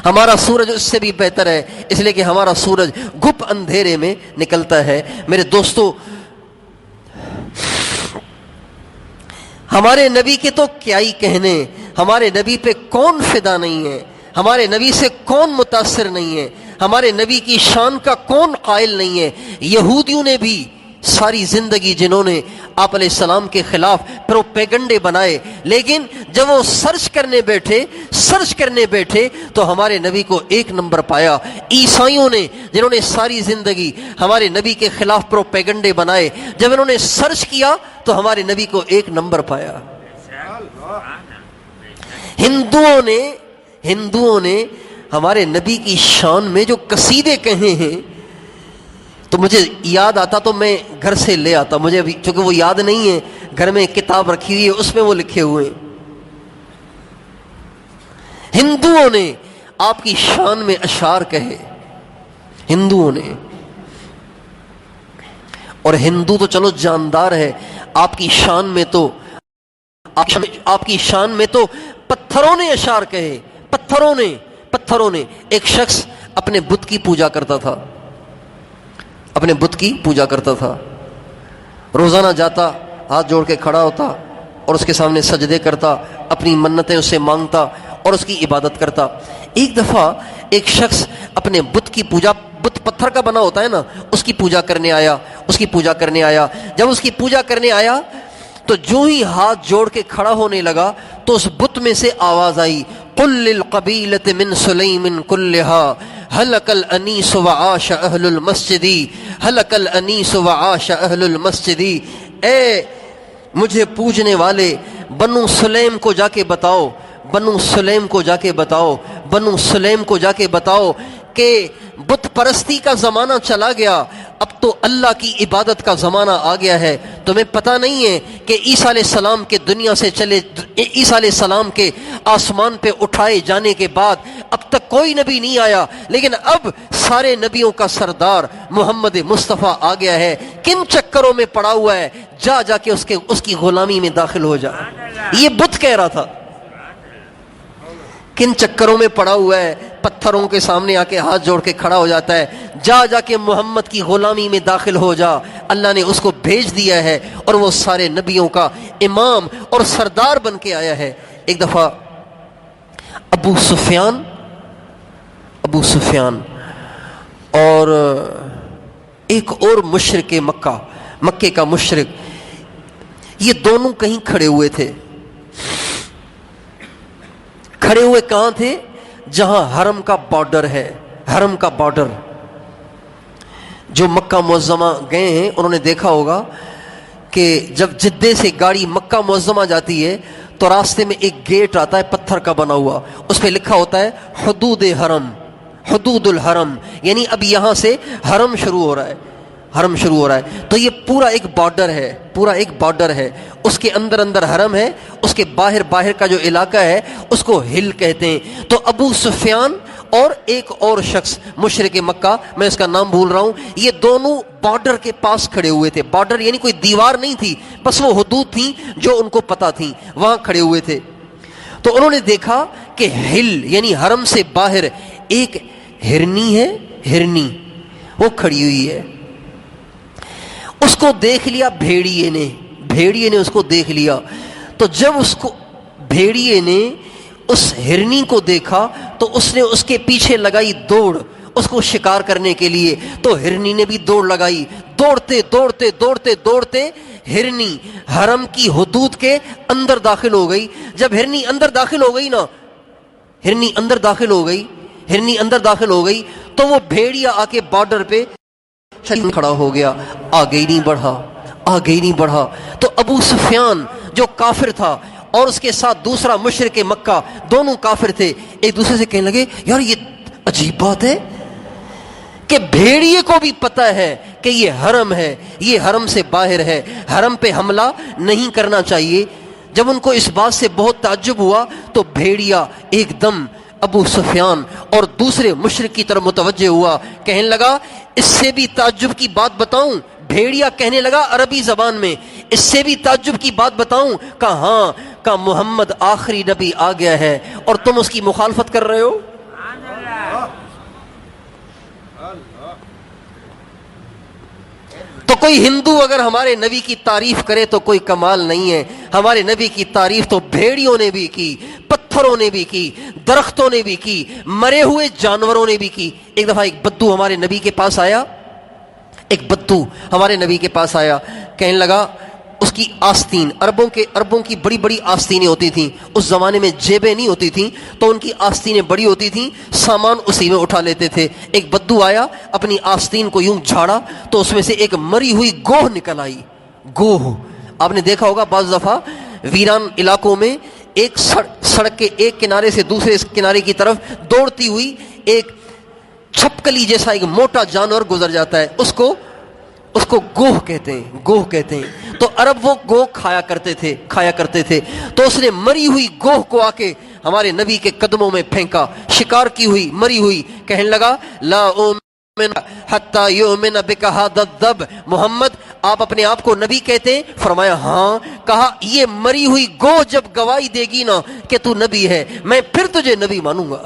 ہمارا سورج اس سے بھی بہتر ہے، اس لیے کہ ہمارا سورج گھپ اندھیرے میں نکلتا ہے. میرے دوستو، ہمارے نبی کے تو کیا ہی کہنے، ہمارے نبی پہ کون فدا نہیں ہے، ہمارے نبی سے کون متاثر نہیں ہے، ہمارے نبی کی شان کا کون قائل نہیں ہے۔ یہودیوں نے بھی ساری زندگی جنہوں نے آپ علیہ السلام کے خلاف پروپیگنڈے بنائے، لیکن جب وہ سرچ کرنے بیٹھے تو ہمارے نبی کو ایک نمبر پایا۔ عیسائیوں نے جنہوں نے ساری زندگی ہمارے نبی کے خلاف پروپیگنڈے بنائے، جب انہوں نے سرچ کیا تو ہمارے نبی کو ایک نمبر پایا۔ ہندوؤں نے ہمارے نبی کی شان میں جو قصیدے کہے ہیں تو مجھے یاد آتا تو میں گھر سے لے آتا، مجھے ابھی چونکہ وہ یاد نہیں ہے، گھر میں ایک کتاب رکھی ہوئی ہے اس میں وہ لکھے ہوئے ہیں۔ ہندوؤں نے آپ کی شان میں اشعار کہے، ہندوؤں نے، اور ہندو تو چلو جاندار ہے، آپ کی شان میں تو پتھروں نے اشعار کہے، پتھروں نے۔ ایک شخص اپنے بت کی پوجا کرتا تھا، روزانہ جاتا، ہاتھ جوڑ کے کھڑا ہوتا اور اس کے سامنے سجدے کرتا، اپنی منتیں اسے مانگتا اور اس کی عبادت کرتا۔ ایک دفعہ ایک شخص اپنے بت کی پوجا، بت پتھر کا بنا ہوتا ہے نا، اس کی پوجا کرنے آیا۔ جب اس کی پوجا کرنے آیا تو جو ہی ہاتھ جوڑ کے کھڑا ہونے لگا تو اس بت میں سے آواز آئی، قل للقبیلۃ من سلیم کلھا ہلک الانیس وعاش اہل المسجد، ہلک الانیس وعاش اہل المسجد۔ اے مجھے پوجنے والے، بنو سلیم کو جا کے بتاؤ کہ بت پرستی کا زمانہ چلا گیا، اب تو اللہ کی عبادت کا زمانہ آ گیا ہے۔ تمہیں پتہ نہیں ہے کہ عیسیٰ علیہ السلام کے عیسیٰ علیہ السلام کے آسمان پہ اٹھائے جانے کے بعد اب تک کوئی نبی نہیں آیا، لیکن اب سارے نبیوں کا سردار محمد مصطفیٰ آ گیا ہے۔ کن چکروں میں پڑا ہوا ہے، جا کے اس کی غلامی میں داخل ہو جا۔ یہ بت کہہ رہا تھا، کن چکروں میں پڑا ہوا ہے، پتھروں کے سامنے آ کے ہاتھ جوڑ کے کھڑا ہو جاتا ہے، جا کے محمد کی غلامی میں داخل ہو جا۔ اللہ نے اس کو بھیج دیا ہے اور وہ سارے نبیوں کا امام اور سردار بن کے آیا ہے۔ ایک دفعہ ابو سفیان اور ایک اور مشرک مکے کا مشرک، یہ دونوں کہیں کھڑے ہوئے تھے۔ کھڑے ہوئے کہاں تھے؟ جہاں حرم کا بارڈر۔ جو مکہ معظمہ گئے ہیں انہوں نے دیکھا ہوگا کہ جب جدے سے گاڑی مکہ معظمہ جاتی ہے تو راستے میں ایک گیٹ آتا ہے پتھر کا بنا ہوا، اس پہ لکھا ہوتا ہے حدود الحرم، یعنی اب یہاں سے حرم شروع ہو رہا ہے۔ تو یہ پورا ایک بارڈر ہے، اس کے اندر حرم ہے، اس کے باہر کا جو علاقہ ہے اس کو ہل کہتے ہیں۔ تو ابو سفیان اور ایک اور شخص مشرک مکہ، میں اس کا نام بھول رہا ہوں، یہ دونوں بارڈر کے پاس کھڑے ہوئے تھے۔ بارڈر یعنی کوئی دیوار نہیں تھی، بس وہ حدود تھیں جو ان کو پتہ تھیں، وہاں کھڑے ہوئے تھے۔ تو انہوں نے دیکھا کہ یعنی حرم سے باہر ایک ہرنی وہ کھڑی ہوئی ہے۔ اس کو دیکھ لیا بھیڑیے نے اس کو دیکھ لیا۔ تو جب بھیڑیے نے اس ہرنی کو دیکھا تو اس نے اس کے پیچھے لگائی دوڑ اس کو شکار کرنے کے لیے، تو ہرنی نے بھی دوڑ لگائی۔ دوڑتے ہرنی حرم کی حدود کے اندر داخل ہو گئی۔ جب ہرنی اندر داخل ہو گئی تو وہ بھیڑیا آ کے بارڈر پہ کھڑا ہو گیا، آگے ہی نہیں بڑھا۔ تو ابو سفیان جو کافر تھا اور اس کے ساتھ دوسرا مشرک مکہ، دونوں کافر تھے، ایک دوسرے سے کہنے لگے یار یہ عجیب بات ہے کہ بھیڑیے کو بھی پتہ ہے کہ یہ حرم ہے، یہ حرم سے باہر ہے، حرم پہ حملہ نہیں کرنا چاہیے۔ جب ان کو اس بات سے بہت تعجب ہوا تو بھیڑیا ایک دم ابو سفیان اور دوسرے مشرک کی طرف متوجہ ہوا، کہنے لگا اس سے بھی تعجب کی بات بتاؤں؟ بھیڑیا کہنے لگا عربی زبان میں، اس سے بھی تعجب کی بات بتاؤں؟ کہا ہاں، کہا محمد آخری نبی آ گیا ہے اور تم اس کی مخالفت کر رہے ہو۔ تو کوئی ہندو اگر ہمارے نبی کی تعریف کرے تو کوئی کمال نہیں ہے، ہمارے نبی کی تعریف تو بھیڑیوں نے بھی کی، پتھروں نے بھی کی، درختوں نے بھی کی، مرے ہوئے جانوروں نے بھی کی۔ ایک دفعہ ایک بدو ہمارے نبی کے پاس آیا، کہنے لگا اس کی آستین، عربوں کی بڑی بڑی آستینیں ہوتی تھیں، اس زمانے میں جیبیں نہیں ہوتی تھیں تو ان کی آستینیں بڑی ہوتی تھیں، سامان اسی میں اٹھا لیتے تھے۔ ایک بدو آیا، اپنی آستین کو یوں جھاڑا تو اس میں سے ایک مری ہوئی گوہ نکل آئی۔ گوہ آپ نے دیکھا ہوگا بعض دفعہ ویران علاقوں میں ایک سڑک کے ایک کنارے سے دوسرے کنارے کی طرف دوڑتی ہوئی ایک چھپکلی جیسا ایک موٹا جانور گزر جاتا ہے، اس کو گوہ کہتے ہیں۔ تو عرب وہ گوہ کھایا کرتے تھے۔ تو اس نے مری ہوئی گوہ کو آ کے ہمارے نبی کے قدموں میں پھینکا، شکار کی ہوئی مری ہوئی، کہنے لگا لا اؤمن حتی یؤمن بک ھذا الذب، محمد آپ اپنے آپ کو نبی کہتے ہیں؟ فرمایا ہاں۔ کہا یہ مری ہوئی گوہ جب گواہی دے گی نا کہ تو نبی ہے، میں پھر تجھے نبی مانوں گا۔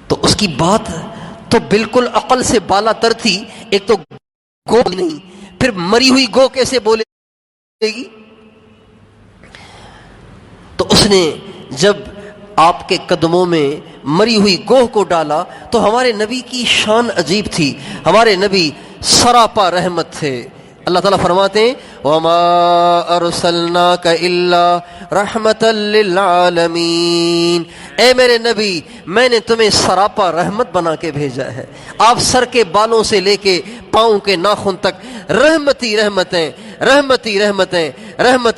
تو اس کی بات تو بالکل عقل سے بالا تر تھی، ایک تو گو نہیں، پھر مری ہوئی گو کیسے بولے گی؟ تو اس نے جب آپ کے قدموں میں مری ہوئی گوہ کو ڈالا تو ہمارے نبی کی شان عجیب تھی، ہمارے نبی سراپا رحمت تھے۔ اللہ تعالیٰ فرماتے ہیں وَمَا أَرْسَلْنَاكَ إِلَّا رَحْمَةً لِّلْعَالَمِينَ، اے میرے نبی میں نے تمہیں سراپا رحمت بنا کے بھیجا ہے۔ آپ سر کے بالوں سے لے کے پاؤں کے ناخن تک رحمتی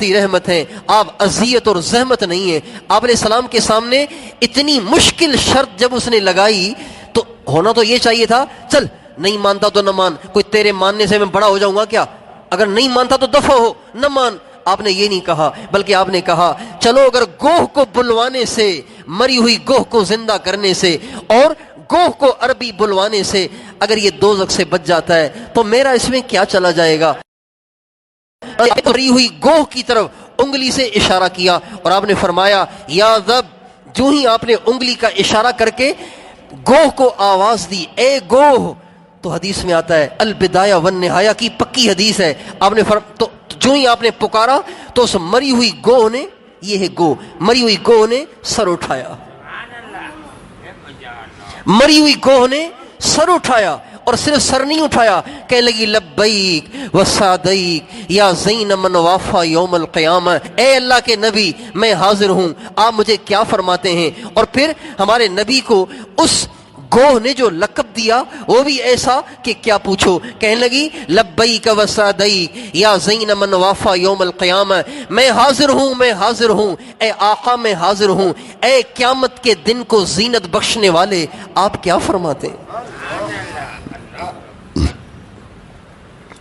رحمتیں۔ آپ اذیت اور زحمت نہیں ہیں۔ آپ علیہ السلام کے سامنے اتنی مشکل شرط جب اس نے لگائی تو ہونا تو یہ چاہیے تھا چل نہیں مانتا تو نہ مان، کوئی تیرے ماننے سے میں بڑا ہو جاؤں گا کیا؟ اگر نہیں مانتا تو دفع ہو، نہ مان۔ آپ نے یہ نہیں کہا، بلکہ آپ نے کہا چلو اگر گوہ کو بلوانے سے، مری ہوئی گوہ کو زندہ کرنے سے اور گوہ کو عربی بلوانے سے اگر یہ دوزخ سے بچ جاتا ہے تو میرا اس میں کیا چلا جائے گا؟ مری ہوئی گوہ کی طرف انگلی سے اشارہ کیا اور آپ نے فرمایا یا ذب، جو ہی آپ نے انگلی کا اشارہ کر کے گوہ کو آواز دی، اے گوہ، تو حدیث میں آتا ہے البدایہ والنہایہ کی پکی حدیث ہے، آپ نے تو جو ہی آپ نے پکارا تو اس مری ہوئی گوہ نے، یہ ہے گوہ، مری ہوئی گوہ نے سر اٹھایا، مری ہوئی گوہ نے سر اٹھایا، اور صرف سر نہیں اٹھایا، کہنے لگی لبیک وسعدیک یا زین من وافا یوم القیامہ، اے اللہ کے نبی میں حاضر ہوں، آپ مجھے کیا فرماتے ہیں؟ اور پھر ہمارے نبی کو اس گوہ نے جو لقب دیا وہ بھی ایسا کہ کیا پوچھو، کہنے لگی لبیک وسعدیک یا زین من وافا یوم القیامہ، میں حاضر ہوں اے آقا میں حاضر ہوں، اے قیامت کے دن کو زینت بخشنے والے آپ کیا فرماتے ہیں؟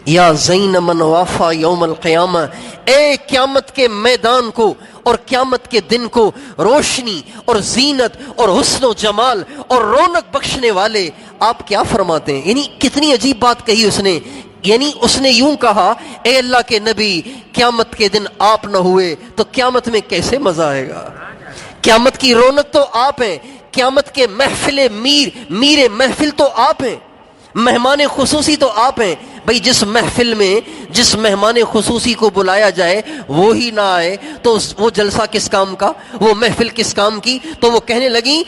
یا زین من وافا یوم القیامہ، اے قیامت کے میدان کو اور قیامت کے دن کو روشنی اور زینت اور حسن و جمال اور رونق بخشنے والے آپ کیا فرماتے ہیں؟ یعنی کتنی عجیب بات کہی اس نے، یعنی اس نے یوں کہا اے اللہ کے نبی قیامت کے دن آپ نہ ہوئے تو قیامت میں کیسے مزہ آئے گا؟ قیامت کی رونق تو آپ ہیں، قیامت کے محفل میر محفل تو آپ ہیں، مہمان خصوصی تو آپ ہیں۔ بھئی جس محفل میں جس مہمان خصوصی کو بلایا جائے وہی نہ آئے تو وہ جلسہ کس کام کا، وہ محفل کس کام کی؟ تو وہ کہنے لگی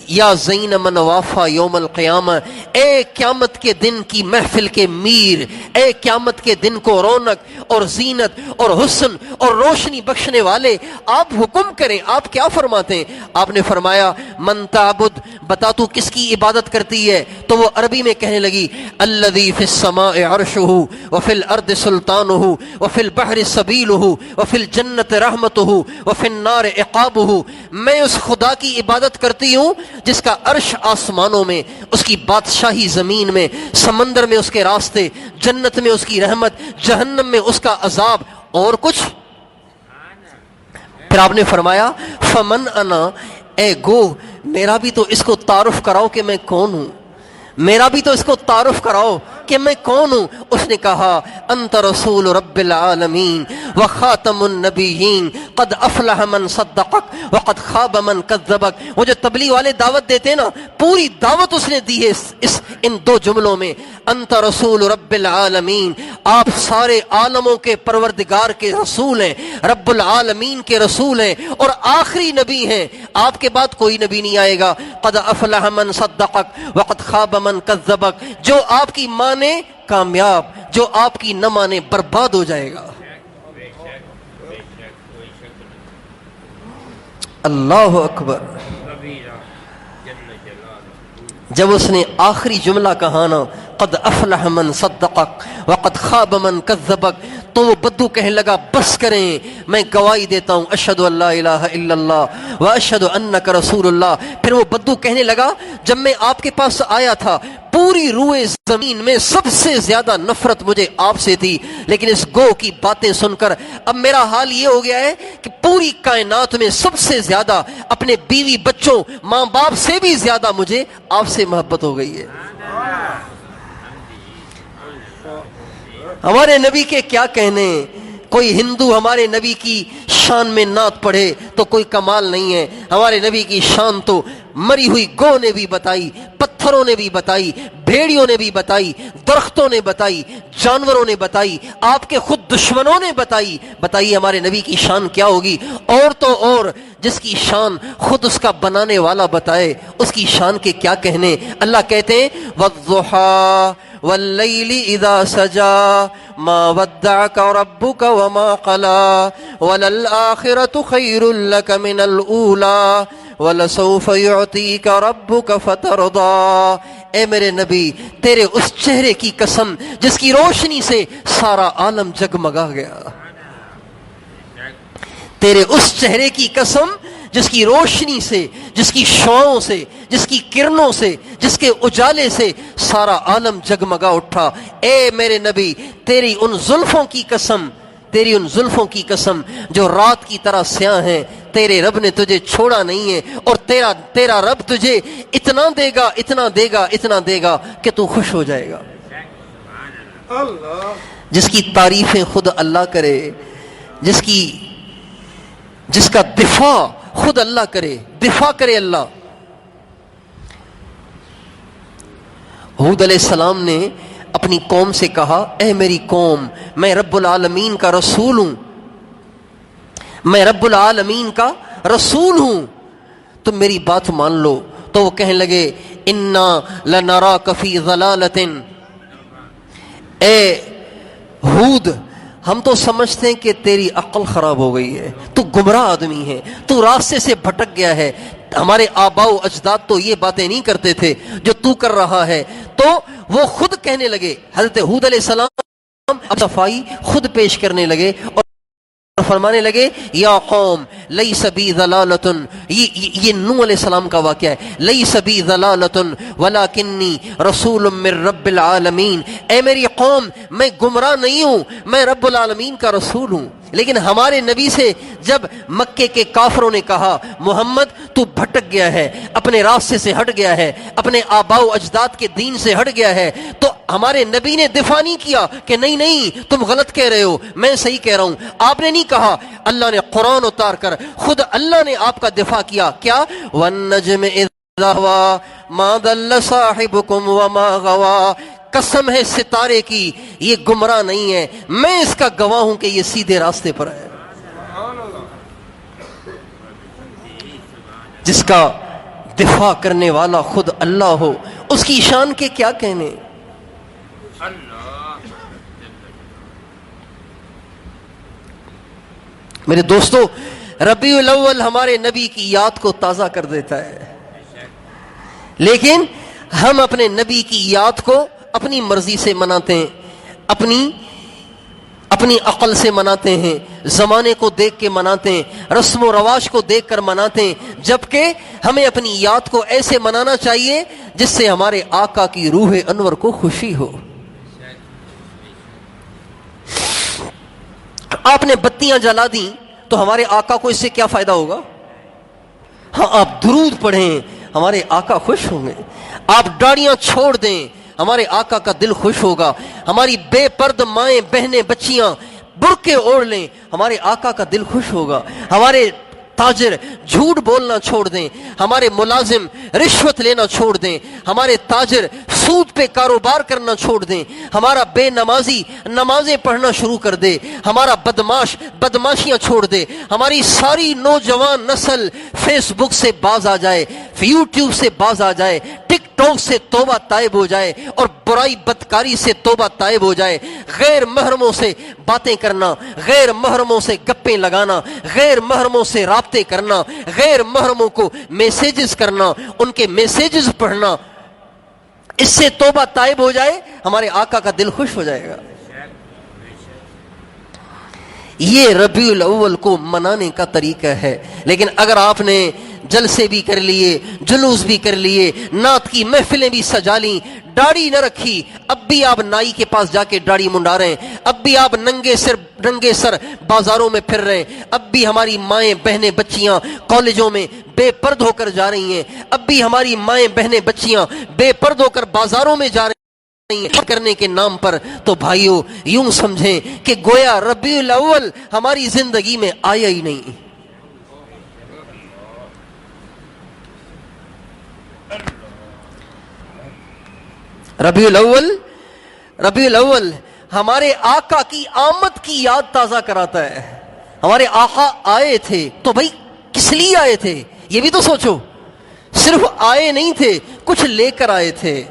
یا زین من وافا یوم القیامہ، اے قیامت کے دن کی محفل کے میر، اے قیامت کے دن کو رونق اور زینت اور حسن اور روشنی بخشنے والے آپ حکم کریں، آپ کیا فرماتے ہیں؟ آپ نے فرمایا من تعبد، بتا تو کس کی عبادت کرتی ہے؟ تو وہ عربی میں کہنے لگی الذی فی السماء عرشہ وفی الارض سلطانہ وفی البحر سبیلہ وفی الجنت رحمتہ وفی النار عقابہ، میں اس خدا کی عبادت کرتی ہوں جس کا عرش آسمانوں میں، اس کی بادشاہی زمین میں، سمندر میں اس کے راستے، جنت میں اس کی رحمت، جہنم میں اس کا عذاب، اور کچھ؟ پھر آپ نے فرمایا فمن انا، اے گو میرا بھی تو اس کو تعارف کراؤ کہ میں کون ہوں، میرا بھی تو اس کو تعارف کراؤ کہ میں کون ہوں۔ اس نے کہا انت رسول رب العالمین وخاتم النبیین قد افلح من صدقک وقد خاب من کذبک. وہ جو تبلیغ والے دعوت دیتے ہیں نا، پوری دعوت اس نے دی ہے ان دو جملوں میں. انت رسول رب العالمین، آپ سارے عالموں کے پروردگار کے رسول ہیں، رب العالمین کے رسول ہیں، اور آخری نبی ہیں، آپ کے بعد کوئی نبی نہیں آئے گا. قد افلح من صدقک وقد خاب من کذبک. جو آپ کی مانے کامیاب، جو آپ کی نہ مانے برباد ہو جائے گا. اللہ اکبر. جب اس نے آخری جملہ کہا نا، قد افلح من صدقک وقد خاب من کذبک، تو وہ بدو کہنے لگا بس کریں، میں گواہی دیتا ہوں اشہد ان لا الہ الا اللہ واشہد انک رسول اللہ. پھر وہ بدو کہنے لگا جب میں آپ کے پاس آیا تھا پوری روئے زمین میں سب سے زیادہ نفرت مجھے آپ سے تھی، لیکن اس گو کی باتیں سن کر اب میرا حال یہ ہو گیا ہے کہ پوری کائنات میں سب سے زیادہ اپنے بیوی بچوں ماں باپ سے بھی زیادہ مجھے آپ سے محبت ہو گئی ہے. ہمارے نبی کے کیا کہنے. کوئی ہندو ہمارے نبی کی شان میں نعت پڑھے تو کوئی کمال نہیں ہے. ہمارے نبی کی شان تو مری ہوئی گو نے بھی بتائی، پتھروں نے بھی بتائی، بھیڑیوں نے بھی بتائی، درختوں نے بتائی، جانوروں نے بتائی، آپ کے خود دشمنوں نے بتائی. بتائیے ہمارے نبی کی شان کیا ہوگی. اور تو اور جس کی شان خود اس کا بنانے والا بتائے اس کی شان کے کیا کہنے. اللہ کہتے ہیں والضحیٰ واللیل اذا سجا ما ودعک ربک وما قلا وللآخرۃ خیر لک من الاولی وَلَسَوْفَ يُعْطِيكَ رَبُّكَ فَتَرْضَىٰ. اے میرے نبی تیرے اس چہرے کی قسم جس کی روشنی سے سارا عالم جگمگا گیا، تیرے اس چہرے کی قسم جس کی روشنی سے، جس کی شعاؤں سے، جس کی کرنوں سے، جس کے اجالے سے سارا عالم جگمگا اٹھا. اے میرے نبی تیری ان زلفوں کی قسم، تیری ان زلفوں کی قسم جو رات کی طرح سیاہ ہیں. تیرے رب نے تجھے چھوڑا نہیں ہے، اور تیرا رب تجھے اتنا دے گا، اتنا دے گا، اتنا دے گا کہ تو خوش ہو جائے گا. جس کی تعریفیں خود اللہ کرے، جس کا دفاع خود اللہ کرے، دفاع کرے اللہ. ہود علیہ السلام نے اپنی قوم سے کہا اے میری قوم میں رب العالمین کا رسول ہوں، میں رب العالمین کا رسول ہوں، تم میری بات مان لو. تو وہ کہنے لگے انا لنراک فی ضلالۃ. اے ہود ہم تو سمجھتے ہیں کہ تیری عقل خراب ہو گئی ہے، تو گمراہ آدمی ہے، تو راستے سے بھٹک گیا ہے. ہمارے آباء و اجداد تو یہ باتیں نہیں کرتے تھے جو تو کر رہا ہے. تو وہ خود کہنے لگے، حضرت ہود علیہ السلام صفائی خود پیش کرنے لگے اور فرمانے لگے یا قوم لیس بی ضلالۃ. یہ نوح علیہ السلام کا واقعہ ہے. لیس بی ضلالۃ ولکنی رسول من رب العالمین. اے میری قوم میں گمراہ نہیں ہوں، میں رب العالمین کا رسول ہوں. لیکن ہمارے نبی سے جب مکے کے کافروں نے کہا محمد تو بھٹک گیا ہے، اپنے راستے سے ہٹ گیا ہے، اپنے آباء و اجداد کے دین سے ہٹ گیا ہے، تو ہمارے نبی نے دفاع نہیں کیا کہ نہیں نہیں تم غلط کہہ رہے ہو، میں صحیح کہہ رہا ہوں. آپ نے نہیں کہا. اللہ نے قرآن اتار کر خود اللہ نے آپ کا دفاع کیا. کیا وَالنَّجْمِ إِذَا هَوَىٰ مَا ضَلَّ صَاحِبُكُمْ وَمَا غَوَىٰ. قسم ہے ستارے کی یہ گمراہ نہیں ہے، میں اس کا گواہ ہوں کہ یہ سیدھے راستے پر ہے. جس کا دفاع کرنے والا خود اللہ ہو اس کی شان کے کیا کہنے. میرے دوستو ربیع الاول ہمارے نبی کی یاد کو تازہ کر دیتا ہے، لیکن ہم اپنے نبی کی یاد کو اپنی مرضی سے مناتے ہیں، اپنی عقل سے مناتے ہیں، زمانے کو دیکھ کے مناتے ہیں، رسم و رواج کو دیکھ کر مناتے ہیں. جبکہ ہمیں اپنی یاد کو ایسے منانا چاہیے جس سے ہمارے آقا کی روح انور کو خوشی ہو. آپ نے بتیاں جلا دیں تو ہمارے آقا کو اس سے کیا فائدہ ہوگا؟ ہاں آپ درود پڑھیں ہمارے آقا خوش ہوں گے. آپ داڑیاں چھوڑ دیں ہمارے آقا کا دل خوش ہوگا. ہماری بے پرد مائیں بہنیں بچیاں برقعے اوڑھ لیں، ہمارے آقا کا دل خوش ہوگا۔ ہمارے تاجر جھوٹ بولنا چھوڑ دیں، ہمارے ملازم رشوت لینا چھوڑ دیں، ہمارے تاجر سود پہ کاروبار کرنا چھوڑ دیں، ہمارا بے نمازی نمازیں پڑھنا شروع کر دے، ہمارا بدماش بدماشیاں چھوڑ دے، ہماری ساری نوجوان نسل فیس بک سے باز آ جائے، یوٹیوب سے باز آ جائے، ٹک ٹاک سے توبہ طائب ہو جائے، اور برائی بدکاری سے توبہ طائب ہو جائے۔ غیر محرموں سے باتیں کرنا، غیر محرموں سے گپیں لگانا، غیر محرموں سے رابطے کرنا، غیر محرموں کو میسیجز کرنا، ان کے میسیجز پڑھنا، اس سے توبہ طائب ہو جائے، ہمارے آقا کا دل خوش ہو جائے گا۔ یہ ربیع الاول کو منانے کا طریقہ ہے۔ لیکن اگر آپ نے جلسے بھی کر لیے، جلوس بھی کر لیے، نعت کی محفلیں بھی سجا لیں، داڑھی نہ رکھی، اب بھی آپ نائی کے پاس جا کے داڑھی منڈا رہے ہیں، اب بھی آپ ننگے سر بازاروں میں پھر رہے ہیں، اب بھی ہماری مائیں بہنیں بچیاں کالجوں میں بے پرد ہو کر جا رہی ہیں، اب بھی ہماری مائیں بہنیں بچیاں بے پرد ہو کر بازاروں میں جا رہی ہیں کرنے کے نام پر، تو بھائیو یوں سمجھیں کہ گویا ربیع الاول ہماری زندگی میں آیا ہی نہیں۔ ربیع الاول ہمارے آقا کی آمد کی یاد تازہ کراتا ہے۔ ہمارے آقا آئے تھے تو بھائی کس لیے آئے تھے یہ بھی تو سوچو۔ صرف آئے نہیں تھے، کچھ لے کر آئے تھے،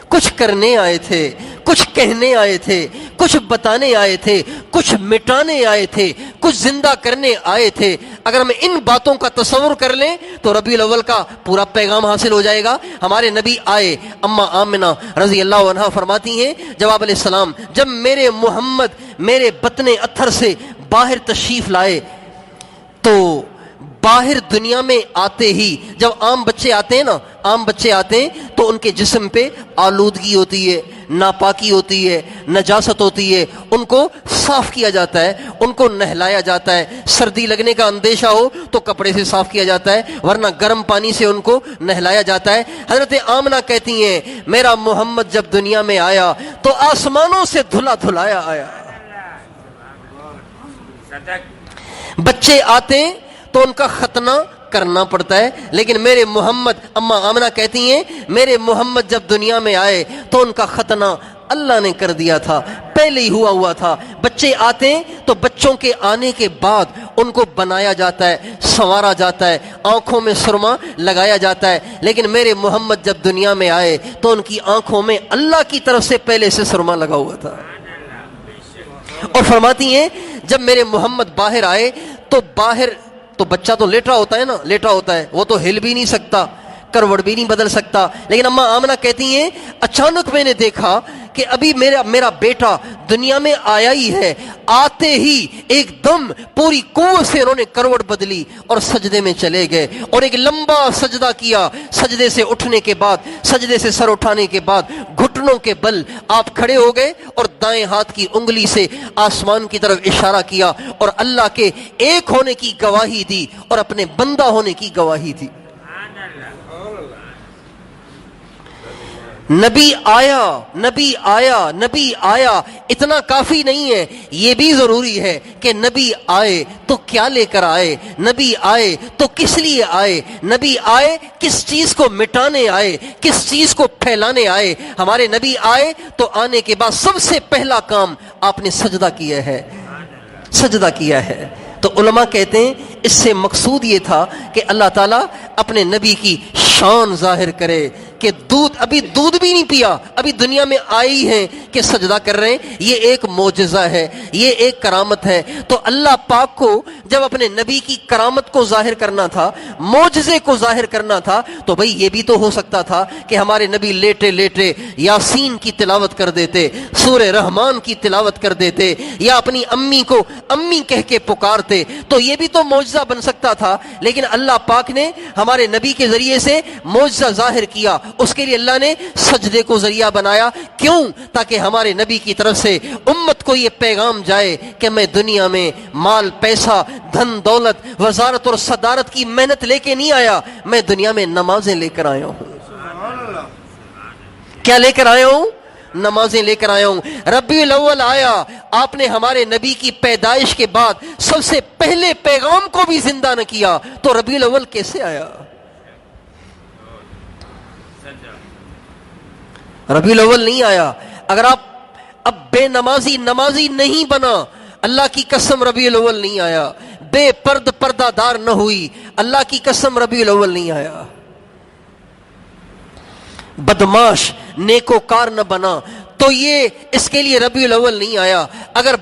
کچھ کرنے آئے تھے، کچھ کہنے آئے تھے، کچھ بتانے آئے تھے، کچھ مٹانے آئے تھے، کچھ زندہ کرنے آئے تھے۔ اگر ہم ان باتوں کا تصور کر لیں تو ربیع الاول کا پورا پیغام حاصل ہو جائے گا۔ ہمارے نبی آئے، اما آمنہ رضی اللہ عنہا فرماتی ہیں جواب علیہ السلام جب میرے محمد میرے بطن اتھر سے باہر تشریف لائے تو باہر دنیا میں آتے ہی، جب عام بچے آتے ہیں نا، عام بچے آتے ہیں تو ان کے جسم پہ آلودگی ہوتی ہے، ناپاکی ہوتی ہے، نجاست ہوتی ہے، ان کو صاف کیا جاتا ہے، ان کو نہلایا جاتا ہے، سردی لگنے کا اندیشہ ہو تو کپڑے سے صاف کیا جاتا ہے، ورنہ گرم پانی سے ان کو نہلایا جاتا ہے۔ حضرت آمنہ کہتی ہیں میرا محمد جب دنیا میں آیا تو آسمانوں سے دھلا دھلایا آیا۔ بچے آتے ہیں تو ان کا ختنہ کرنا پڑتا ہے، لیکن میرے محمد، اما آمنہ کہتی ہیں میرے محمد جب دنیا میں آئے تو ان کا ختنہ اللہ نے کر دیا تھا، پہلے ہی ہوا تھا۔ بچے آتے ہیں تو بچوں کے آنے کے بعد ان کو بنایا جاتا ہے، سنوارا جاتا ہے، آنکھوں میں سرما لگایا جاتا ہے، لیکن میرے محمد جب دنیا میں آئے تو ان کی آنکھوں میں اللہ کی طرف سے پہلے سے سرما لگا ہوا تھا۔ اور فرماتی ہیں جب میرے محمد باہر آئے تو باہر تو بچہ تو لیٹا ہوتا ہے نا، لیٹا ہوتا ہے، وہ تو ہل بھی نہیں سکتا، کروڑ بھی نہیں بدل سکتا، لیکن اما آمنہ کہتی ہیں اچانک میں نے دیکھا کہ ابھی میرا بیٹا دنیا میں آیا ہی ہے، آتے ہی ایک دم پوری قوت سے انہوں نے کروڑ بدلی اور سجدے میں چلے گئے، اور ایک لمبا سجدہ کیا۔ سجدے سے اٹھنے کے بعد، سجدے سے سر اٹھانے کے بعد گھٹنوں کے بل آپ کھڑے ہو گئے اور دائیں ہاتھ کی انگلی سے آسمان کی طرف اشارہ کیا اور اللہ کے ایک ہونے کی گواہی دی اور اپنے بندہ ہونے کی گواہی دی۔ نبی آیا، نبی آیا، نبی آیا، اتنا کافی نہیں ہے، یہ بھی ضروری ہے کہ نبی آئے تو کیا لے کر آئے، نبی آئے تو کس لیے آئے، نبی آئے کس چیز کو مٹانے آئے، کس چیز کو پھیلانے آئے۔ ہمارے نبی آئے تو آنے کے بعد سب سے پہلا کام آپ نے سجدہ کیا ہے، سجدہ کیا ہے۔ تو علماء کہتے ہیں اس سے مقصود یہ تھا کہ اللہ تعالیٰ اپنے نبی کی شان ظاہر کرے کہ ابھی دودھ بھی نہیں پیا، ابھی دنیا میں آئی ہیں کہ سجدہ کر رہے ہیں، یہ ایک معجزہ ہے، یہ ایک کرامت ہے۔ تو اللہ پاک کو جب اپنے نبی کی کرامت کو ظاہر کرنا تھا، معجزے کو ظاہر کرنا تھا، تو بھئی یہ بھی تو ہو سکتا تھا کہ ہمارے نبی لیٹے لیٹے یاسین کی تلاوت کر دیتے، سورہ رحمان کی تلاوت کر دیتے، یا اپنی امی کو امی کہہ کے پکارتے، تو یہ بھی تو معجزہ بن سکتا تھا۔ لیکن اللہ پاک نے ہمارے نبی کے ذریعے سے معجزہ ظاہر کیا، اس کے لیے اللہ نے سجدے کو ذریعہ بنایا۔ کیوں؟ تاکہ ہمارے نبی کی طرف سے امت کو یہ پیغام جائے کہ میں دنیا میں مال، پیسہ، دھن دولت، وزارت اور صدارت کی محنت لے کے نہیں آیا، میں دنیا میں نمازیں لے کر آیا ہوں۔ کیا لے کر آیا ہوں؟ نمازیں لے کر آیا ہوں۔ ربیع الاول آیا، آپ نے ہمارے نبی کی پیدائش کے بعد سب سے پہلے پیغام کو بھی زندہ نہ کیا تو ربیع الاول کیسے آیا؟ ربیع الاول نہیں آیا۔ اگر آپ اب بے نمازی نہیں بنا، اللہ کی قسم ربیع الاول نہیں آیا۔ بے پردہ دار نہ ہوئی، اللہ کی قسم ربیع الاول نہیں آیا۔ بدماش نیکوکار نہ بنا تو یہ اس کے لیے ربیع الاول نہیں آیا۔ اگر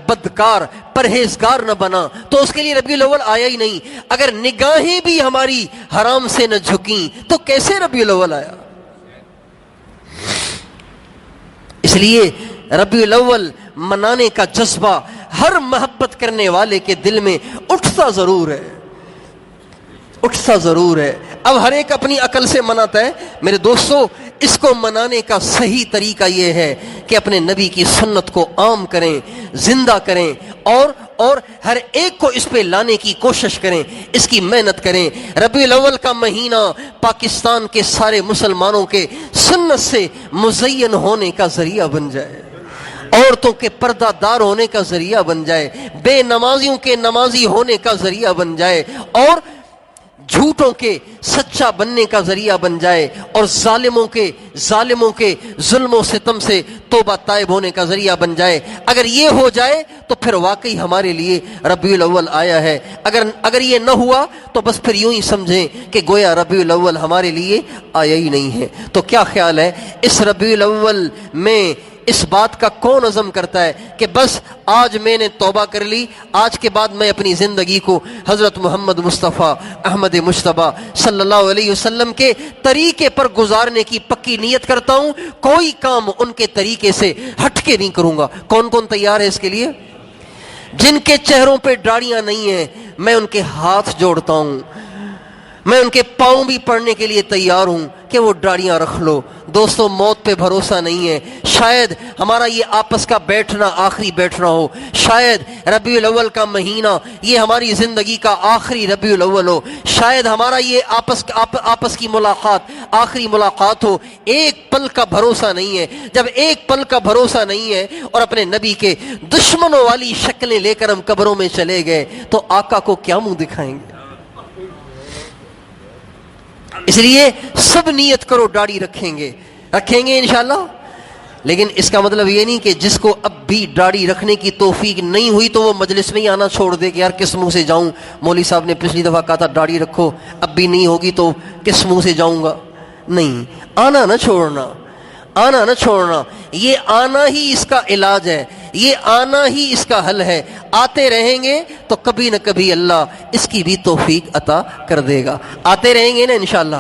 بدکار پرہیزگار نہ بنا تو اس کے لیے ربیع الاول آیا ہی نہیں۔ اگر نگاہیں بھی ہماری حرام سے نہ جھکیں تو کیسے ربیع الاول آیا؟ اس لیے ربیع الاول منانے کا جذبہ ہر محبت کرنے والے کے دل میں اٹھتا ضرور ہے۔ اب ہر ایک اپنی عقل سے مناتا ہے۔ میرے دوستو، اس کو منانے کا صحیح طریقہ یہ ہے کہ اپنے نبی کی سنت کو عام کریں، زندہ کریں، اور ہر ایک کو اس پہ لانے کی کوشش کریں، اس کی محنت کریں۔ ربیع الاول کا مہینہ پاکستان کے سارے مسلمانوں کے سنت سے مزین ہونے کا ذریعہ بن جائے، عورتوں کے پردہ دار ہونے کا ذریعہ بن جائے، بے نمازیوں کے نمازی ہونے کا ذریعہ بن جائے، اور جھوٹوں کے سچا بننے کا ذریعہ بن جائے، اور ظالموں کے ظلم و ستم سے توبہ طائب ہونے کا ذریعہ بن جائے۔ اگر یہ ہو جائے تو پھر واقعی ہمارے لیے ربیع الاول آیا ہے۔ اگر یہ نہ ہوا تو بس پھر یوں ہی سمجھیں کہ گویا ربیع الاول ہمارے لیے آیا ہی نہیں ہے۔ تو کیا خیال ہے اس ربیع الاول میں اس بات کا کون عزم کرتا ہے کہ بس آج میں نے توبہ کر لی، آج کے بعد میں اپنی زندگی کو حضرت محمد مصطفیٰ احمد مجتبیٰ صلی اللہ علیہ وسلم کے طریقے پر گزارنے کی پکی نیت کرتا ہوں، کوئی کام ان کے طریقے سے ہٹ کے نہیں کروں گا۔ کون کون تیار ہے اس کے لیے؟ جن کے چہروں پہ داڑیاں نہیں ہیں میں ان کے ہاتھ جوڑتا ہوں، میں ان کے پاؤں بھی پڑنے کے لیے تیار ہوں کہ وہ داڑیاں رکھ لو۔ دوستو، موت پہ بھروسہ نہیں ہے، شاید ہمارا یہ آپس کا بیٹھنا آخری بیٹھنا ہو، شاید ربیع الاول کا مہینہ یہ ہماری زندگی کا آخری ربیع الاول ہو، شاید ہمارا یہ آپس کی ملاقات آخری ملاقات ہو۔ ایک پل کا بھروسہ نہیں ہے۔ جب ایک پل کا بھروسہ نہیں ہے اور اپنے نبی کے دشمنوں والی شکلیں لے کر ہم قبروں میں چلے گئے تو آقا کو کیا منہ دکھائیں گے؟ اس لیے سب نیت کرو داڑھی رکھیں گے انشاءاللہ، لیکن اس کا مطلب یہ نہیں کہ جس کو اب بھی داڑھی رکھنے کی توفیق نہیں ہوئی تو وہ مجلس میں ہی آنا چھوڑ دے کہ یار کس منہ سے جاؤں، مولوی صاحب نے پچھلی دفعہ کہا تھا داڑھی رکھو، اب بھی نہیں ہوگی تو کس منہ سے جاؤں گا۔ نہیں، آنا نہ چھوڑنا۔ یہ آنا ہی اس کا علاج ہے، یہ آنا ہی اس کا حل ہے۔ آتے رہیں گے تو کبھی نہ کبھی اللہ اس کی بھی توفیق عطا کر دے گا۔ آتے رہیں گے نا انشاءاللہ،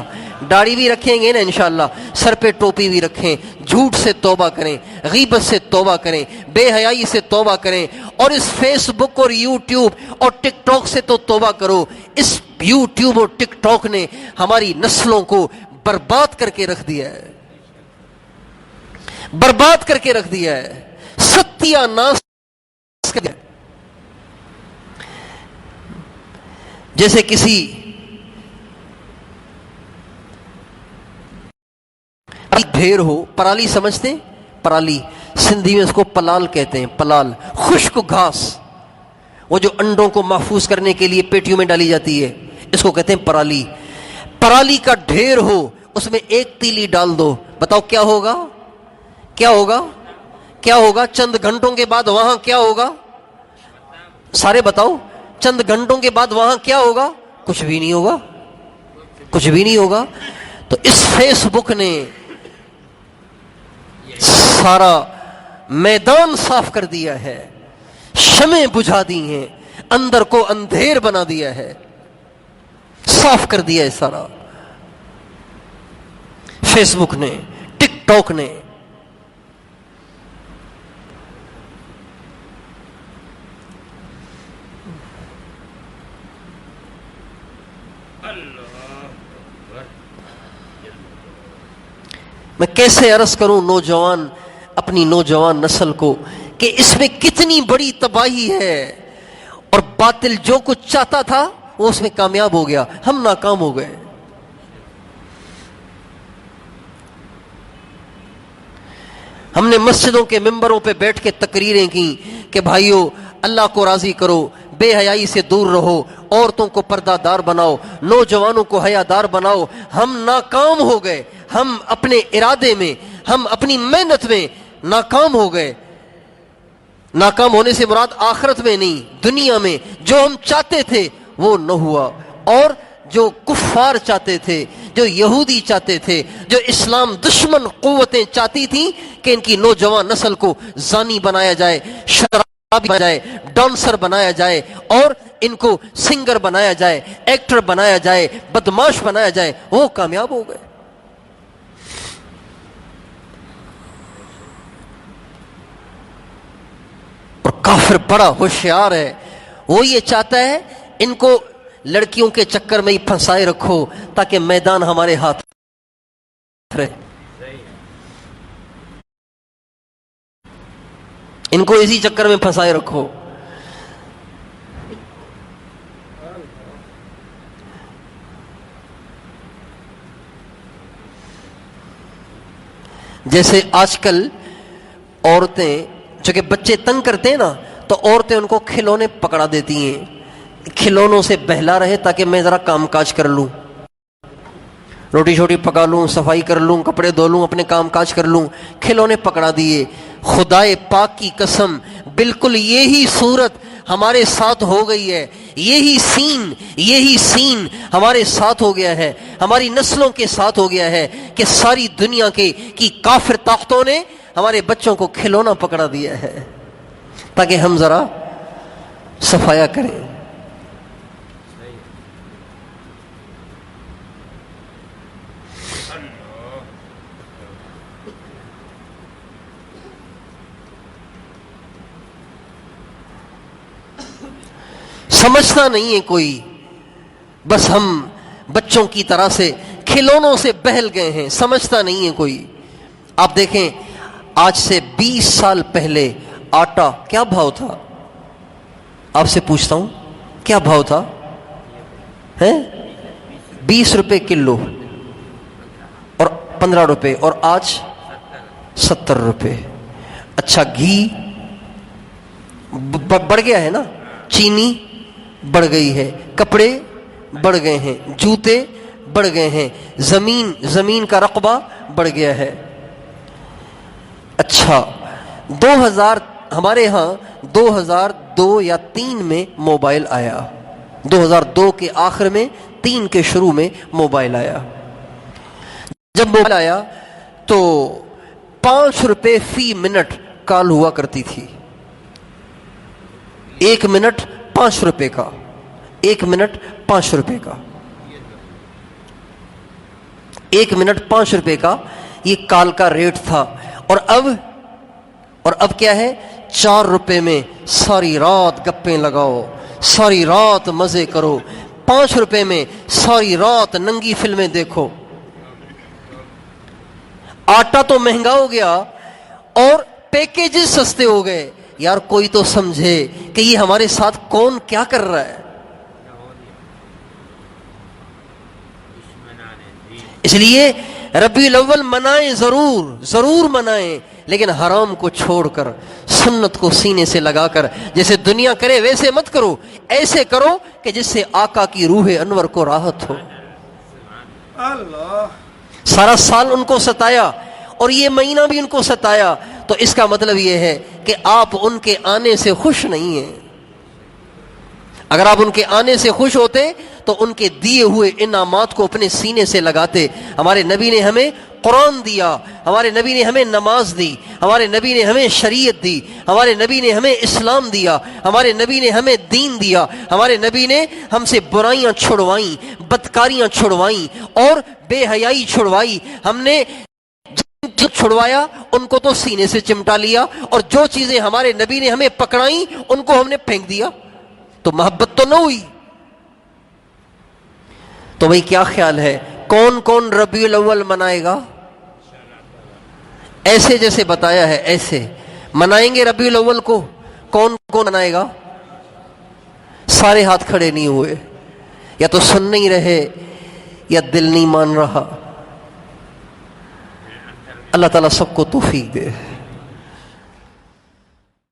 داڑھی بھی رکھیں گے نا انشاءاللہ، سر پہ ٹوپی بھی رکھیں، جھوٹ سے توبہ کریں، غیبت سے توبہ کریں، بے حیائی سے توبہ کریں، اور اس فیس بک اور یوٹیوب اور ٹک ٹاک سے تو توبہ کرو۔ اس یوٹیوب اور ٹک ٹاک نے ہماری نسلوں کو برباد کر کے رکھ دیا ہے، ستیہ ناس کر دیا۔ جیسے کسی بھیڑ ہو، پرالی سمجھتے ہیں؟ پرالی سندھی میں اس کو پلال کہتے ہیں، پلال، خشک گھاس، وہ جو انڈوں کو محفوظ کرنے کے لیے پیٹیوں میں ڈالی جاتی ہے، اس کو کہتے ہیں پرالی۔ پرالی کا ڈھیر ہو، اس میں ایک تیلی ڈال دو، بتاؤ کیا ہوگا؟ چند گھنٹوں کے بعد وہاں کیا ہوگا؟ سارے بتاؤ، چند گھنٹوں کے بعد وہاں کیا ہوگا؟ کچھ بھی نہیں ہوگا۔ تو اس فیس بک نے سارا میدان صاف کر دیا ہے، شمعیں بجھا دی ہیں، اندر کو اندھیر بنا دیا ہے، صاف کر دیا ہے سارا فیس بک نے، ٹک ٹاک نے۔ میں کیسے عرض کروں اپنی نوجوان نسل کو کہ اس میں کتنی بڑی تباہی ہے، اور باطل جو کچھ چاہتا تھا وہ اس میں کامیاب ہو گیا، ہم ناکام ہو گئے۔ ہم نے مسجدوں کے ممبروں پہ بیٹھ کے تقریریں کی کہ بھائیو اللہ کو راضی کرو، بے حیائی سے دور رہو، عورتوں کو پردہ دار بناؤ، نوجوانوں کو حیا دار بناؤ۔ ہم ناکام ہو گئے، ہم اپنے ارادے میں، ہم اپنی محنت میں ناکام ہو گئے۔ ناکام ہونے سے مراد آخرت میں نہیں، دنیا میں جو ہم چاہتے تھے وہ نہ ہوا، اور جو کفار چاہتے تھے، جو یہودی چاہتے تھے، جو اسلام دشمن قوتیں چاہتی تھیں کہ ان کی نوجوان نسل کو زانی بنایا جائے، شرابی بنایا جائے، ڈانسر بنایا جائے، اور ان کو سنگر بنایا جائے، ایکٹر بنایا جائے، بدماش بنایا جائے، وہ کامیاب ہو گئے۔ اور کافر بڑا ہوشیار ہے، وہ یہ چاہتا ہے ان کو لڑکیوں کے چکر میں ہی پھنسائے رکھو تاکہ میدان ہمارے ہاتھ رہے، ان کو اسی چکر میں پھنسائے رکھو۔ جیسے آج کل عورتیں جو کہ بچے تنگ کرتے ہیں نا، تو عورتیں ان کو کھلونے پکڑا دیتی ہیں، کھلونوں سے بہلا رہے تاکہ میں ذرا کام کاج کر لوں، روٹی شوٹی پکا لوں، صفائی کر لوں، کپڑے دھو لوں، اپنے کام کاج کر لوں، کھلونے پکڑا دیے۔ خدائے پاک کی قسم بالکل یہی صورت ہمارے ساتھ ہو گئی ہے، یہی سین ہمارے ساتھ ہو گیا ہے، ہماری نسلوں کے ساتھ ہو گیا ہے کہ ساری دنیا کی کافر طاقتوں نے ہمارے بچوں کو کھلونا پکڑا دیا ہے تاکہ ہم ذرا صفایا کریں۔ سمجھتا نہیں ہے کوئی، بس ہم بچوں کی طرح سے کھلونوں سے بہل گئے ہیں، سمجھتا نہیں ہے کوئی۔ آپ دیکھیں آج سے 20 سال پہلے آٹا کیا بھاؤ تھا؟ آپ سے پوچھتا ہوں کیا بھاؤ تھا؟ 20 روپے کلو اور 15 روپے، اور آج 70 روپے۔ اچھا گھی بڑھ گیا ہے نا، چینی بڑھ گئی ہے، کپڑے بڑھ گئے ہیں، جوتے بڑھ گئے ہیں، زمین کا رقبہ بڑھ گیا ہے۔ اچھا 2000 ہمارے ہاں 2002 یا 3 میں موبائل آیا، 2002 کے آخر میں 3 کے شروع میں موبائل آیا۔ جب موبائل آیا تو 5 روپے فی منٹ کال ہوا کرتی تھی، 1 منٹ 5 روپے کا، 1 منٹ 5 روپے کا، 1 منٹ 5 روپے کا یہ کال کا ریٹ تھا۔ اور اب کیا ہے؟ 4 روپے میں ساری رات گپیں لگاؤ، ساری رات مزے کرو، 5 روپے میں ساری رات ننگی فلمیں دیکھو۔ آٹا تو مہنگا ہو گیا اور پیکیجز سستے ہو گئے۔ یار کوئی تو سمجھے کہ یہ ہمارے ساتھ کون کیا کر رہا ہے۔ اس لیے ربیع الاول منائیں، ضرور منائیں، لیکن حرام کو چھوڑ کر سنت کو سینے سے لگا کر جیسے دنیا کرے ویسے مت کرو، ایسے کرو کہ جس سے آقا کی روح انور کو راحت ہو۔ سارا سال ان کو ستایا اور یہ مہینہ بھی ان کو ستایا، تو اس کا مطلب یہ ہے کہ آپ ان کے آنے سے خوش نہیں ہیں۔ اگر آپ ان کے آنے سے خوش ہوتے تو ان کے دیے ہوئے انعامات کو اپنے سینے سے لگاتے۔ ہمارے نبی نے ہمیں قرآن دیا، ہمارے نبی نے ہمیں نماز دی، ہمارے نبی نے ہمیں شریعت دی، ہمارے نبی نے ہمیں اسلام دیا، ہمارے نبی نے ہمیں دین دیا، ہمارے نبی نے ہم سے برائیاں چھڑوائیں، بدکاریاں چھڑوائیں اور بے حیائی چھڑوائی۔ ہم نے جو چھڑوایا ان کو تو سینے سے چمٹا لیا، اور جو چیزیں ہمارے نبی نے ہمیں پکڑائیں ان کو ہم نے پھینک دیا، تو محبت تو نہ ہوئی۔ تو بھئی کیا خیال ہے کون کون ربیع الاول منائے گا؟ ایسے جیسے بتایا ہے ایسے منائیں گے ربیع الاول کو؟ کون کون منائے گا؟ سارے ہاتھ کھڑے نہیں ہوئے، یا تو سن نہیں رہے یا دل نہیں مان رہا۔ اللہ تعالیٰ سب کو توفیق دے۔